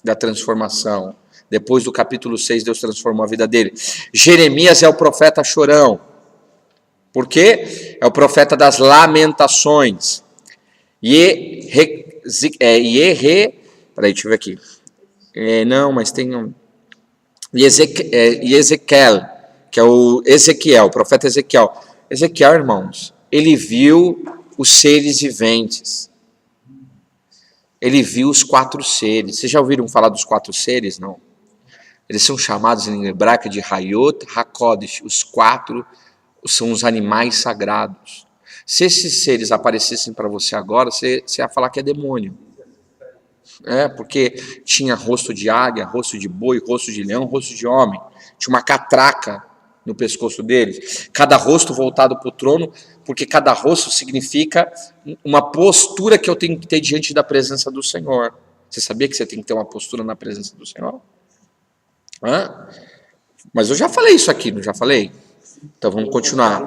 da transformação. Depois do capítulo 6, Deus transformou a vida dele. Jeremias é o profeta chorão. Por quê? É o profeta das lamentações. Peraí, deixa eu ver aqui. Mas tem um... Ezequiel, que é o Ezequiel, o profeta Ezequiel. Ezequiel, irmãos, ele viu os seres viventes. Ele viu os 4 seres. Vocês já ouviram falar dos 4 seres? Não. Eles são chamados em hebraico de Hayot HaKodesh. Os 4 são os animais sagrados. Se esses seres aparecessem para você agora, você ia falar que é demônio. Porque tinha rosto de águia, rosto de boi, rosto de leão, rosto de homem. Tinha uma catraca no pescoço deles. Cada rosto voltado para o trono, porque cada rosto significa uma postura que eu tenho que ter diante da presença do Senhor. Você sabia que você tem que ter uma postura na presença do Senhor? Mas eu já falei isso aqui, não já falei? Então vamos continuar.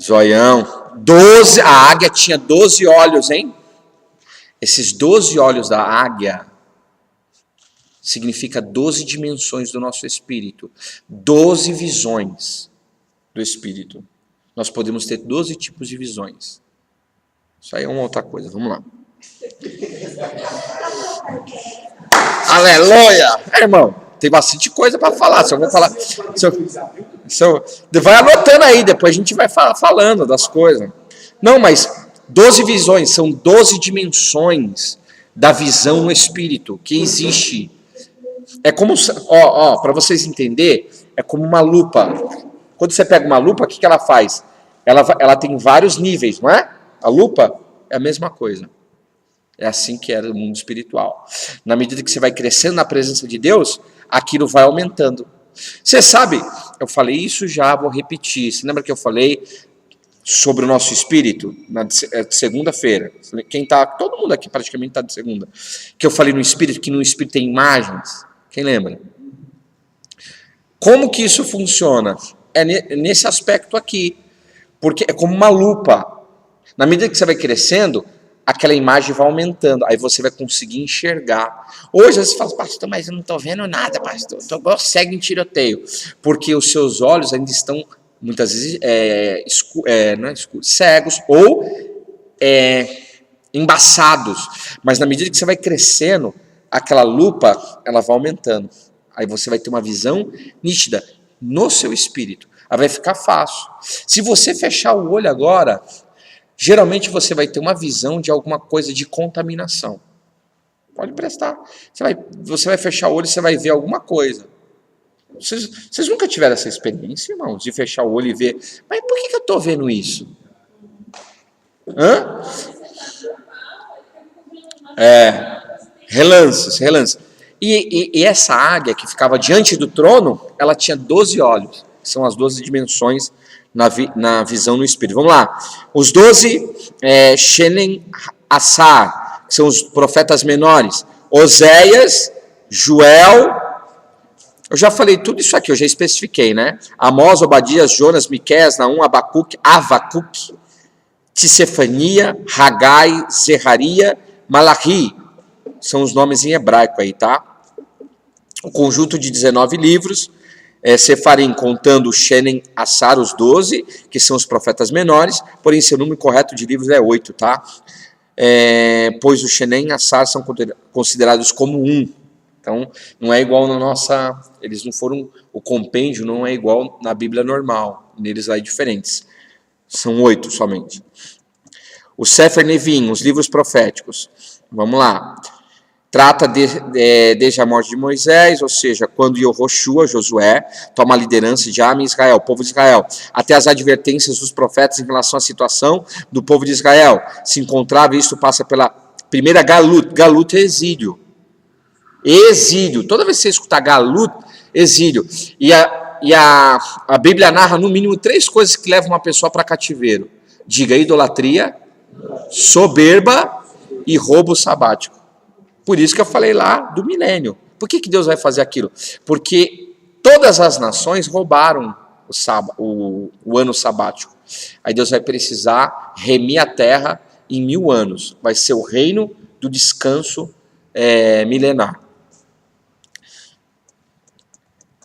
Zoião. 12, a águia tinha 12 olhos, hein? Esses 12 olhos da águia significa 12 dimensões do nosso espírito. 12 visões do espírito. Nós podemos ter 12 tipos de visões. Isso aí é uma outra coisa. Vamos lá. Aleluia! Irmão, tem bastante coisa para falar. Se eu vou falar... vai anotando aí, depois a gente vai falando das coisas. Não, mas 12 visões são 12 dimensões da visão no espírito que existe. É como, para vocês entenderem, é como uma lupa. Quando você pega uma lupa, o que ela faz? Ela tem vários níveis, não é? A lupa é a mesma coisa. É assim que era o mundo espiritual. Na medida que você vai crescendo na presença de Deus, aquilo vai aumentando. Você sabe, eu falei isso já, vou repetir. Você lembra que eu falei sobre o nosso espírito na segunda-feira? Todo mundo aqui praticamente está de segunda. Que eu falei no espírito, que no espírito tem imagens. Quem lembra? Como que isso funciona? É nesse aspecto aqui. Porque é como uma lupa. Na medida que você vai crescendo, aquela imagem vai aumentando. Aí você vai conseguir enxergar. Hoje você fala, pastor, mas eu não estou vendo nada, pastor. Estou igual cego em tiroteio. Porque os seus olhos ainda estão, muitas vezes, cegos ou embaçados. Mas na medida que você vai crescendo, aquela lupa, ela vai aumentando. Aí você vai ter uma visão nítida no seu espírito. Aí vai ficar fácil. Se você fechar o olho agora, geralmente você vai ter uma visão de alguma coisa de contaminação. Pode prestar. Você vai fechar o olho e você vai ver alguma coisa. Vocês nunca tiveram essa experiência, irmãos, de fechar o olho e ver, mas por que eu estou vendo isso? Hã? Relances. E essa águia que ficava diante do trono, ela tinha 12 olhos. São as 12 dimensões na visão no espírito. Vamos lá. Os 12 Shenen Assar, que são os profetas menores. Oséias, Joel. Eu já falei tudo isso aqui, eu já especifiquei, né? Amós, Obadias, Jonas, Miqueias, Naum, Abacuque, Tissefania, Hagai, Zeraria, Malachi. São os nomes em hebraico aí, tá? O conjunto de 19 livros. Sefarim, contando Shenen Assar, os 12, que são os profetas menores, porém seu número correto de livros é 8, tá? Pois os Shenen Assar são considerados como um. Então, não é igual na nossa... Eles não foram... O compêndio não é igual na Bíblia normal. Neles lá é diferentes. São 8 somente. O Sefer Nevim, os livros proféticos. Vamos lá. Trata desde a morte de Moisés, ou seja, quando Yehoshua, Josué, toma a liderança de Am Israel, o povo de Israel, até as advertências dos profetas em relação à situação do povo de Israel. Se encontrava, isso passa pela primeira Galut. Galut é exílio. Exílio. Toda vez que você escutar Galut, exílio. E a Bíblia narra, no mínimo, 3 coisas que levam uma pessoa para cativeiro. Diga, idolatria, soberba e roubo sabático. Por isso que eu falei lá do milênio. Por que Deus vai fazer aquilo? Porque todas as nações roubaram o ano sabático. Aí Deus vai precisar remir a terra em 1000 anos. Vai ser o reino do descanso milenar.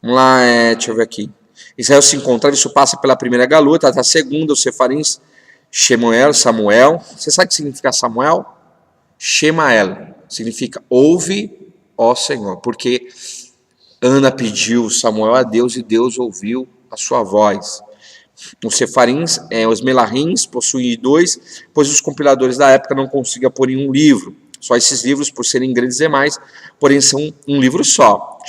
Vamos lá, deixa eu ver aqui. Israel se encontrava, isso passa pela primeira galuta, até a segunda, os Sefarins, Shemuel, Samuel. Você sabe o que significa Samuel? Shemael. Significa, ouve, ó Senhor, porque Ana pediu Samuel a Deus e Deus ouviu a sua voz. Os Sefarins, os Melahins, possuem 2, pois os compiladores da época não conseguiam pôr em um livro. Só esses livros, por serem grandes demais, porém são um livro só,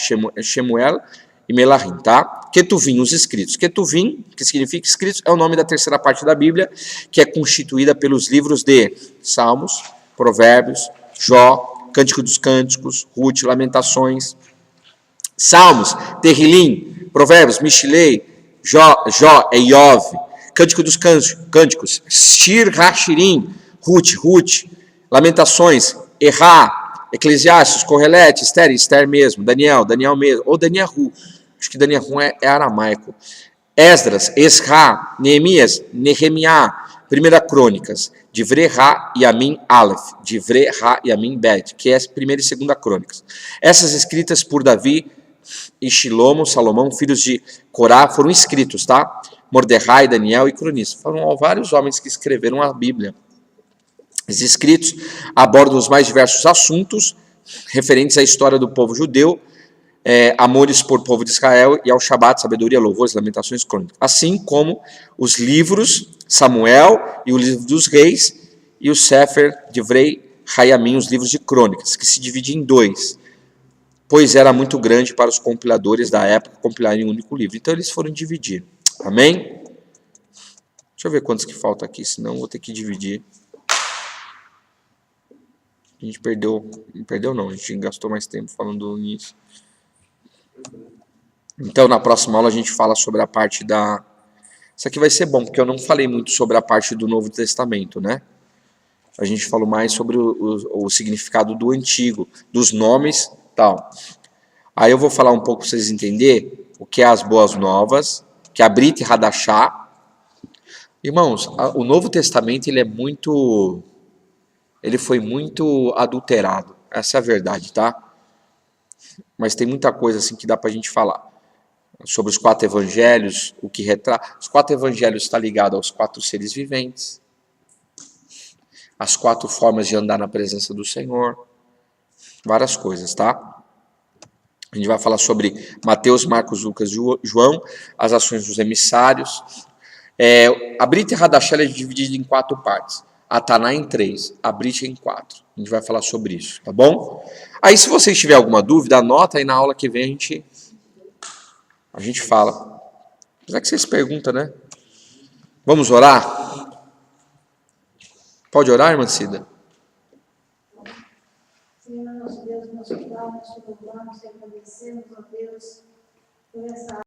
Shemuel e Melahim, tá? Ketuvim, os escritos. Ketuvim, que significa escritos, é o nome da terceira parte da Bíblia, que é constituída pelos livros de Salmos, Provérbios, Jó, Cântico dos Cânticos, Ruth, Lamentações, Salmos, Terrilim, Provérbios, Mishilei, Jó e Iov, Cântico dos Cânticos, Shir HaShirim, Ruth, Lamentações, Errá, Eclesiastes, Correlete, Esther mesmo, Daniel mesmo, ou Daniel-Hu, acho que Daniel-Hu é aramaico, Esdras, Esra, Neemias, Nehemiá, 1 Crônicas, Divrei Ra e Amin Aleph, Divrei Ra e Amin Bet, que é 1 e 2 Crônicas. Essas escritas por Davi e Shilomo, Salomão, filhos de Corá, foram escritos, tá? Mordecai, Daniel e cronistas. Foram vários homens que escreveram a Bíblia. Os escritos abordam os mais diversos assuntos referentes à história do povo judeu, amores por povo de Israel e ao Shabat, sabedoria, louvores, lamentações, crônicas. Assim como os livros Samuel e o livro dos reis e o Sefer Divrei Hayamim, os livros de crônicas, que se dividem em dois, pois era muito grande para os compiladores da época compilarem um único livro. Então eles foram dividir. Amém? Deixa eu ver quantos que faltam aqui, senão eu vou ter que dividir. A gente perdeu não, a gente gastou mais tempo falando nisso. Então, na próxima aula a gente fala sobre a parte da... Isso aqui vai ser bom, porque eu não falei muito sobre a parte do Novo Testamento, né? A gente falou mais sobre o significado do Antigo, dos nomes e tal. Aí eu vou falar um pouco para vocês entenderem o que é as Boas Novas, que é a Brit Hadashah. Irmãos, o Novo Testamento ele foi muito adulterado. Essa é a verdade, tá? Mas tem muita coisa assim que dá pra gente falar. Sobre os 4 evangelhos, o que retrata. Os 4 evangelhos estão ligados aos 4 seres viventes. As 4 formas de andar na presença do Senhor. Várias coisas, tá? A gente vai falar sobre Mateus, Marcos, Lucas e João, as ações dos emissários. A Brit Hadashah é dividida em 4 partes. A Taná em 3, a Brit em 4. A gente vai falar sobre isso, tá bom? Aí, se vocês tiverem alguma dúvida, anota aí na aula que vem a gente fala. Apesar que vocês perguntam, né? Vamos orar? Pode orar, irmã Cida? Senhor, nosso Deus, nosso Pai, nós te louvamos e agradecemos, ó Deus, por essa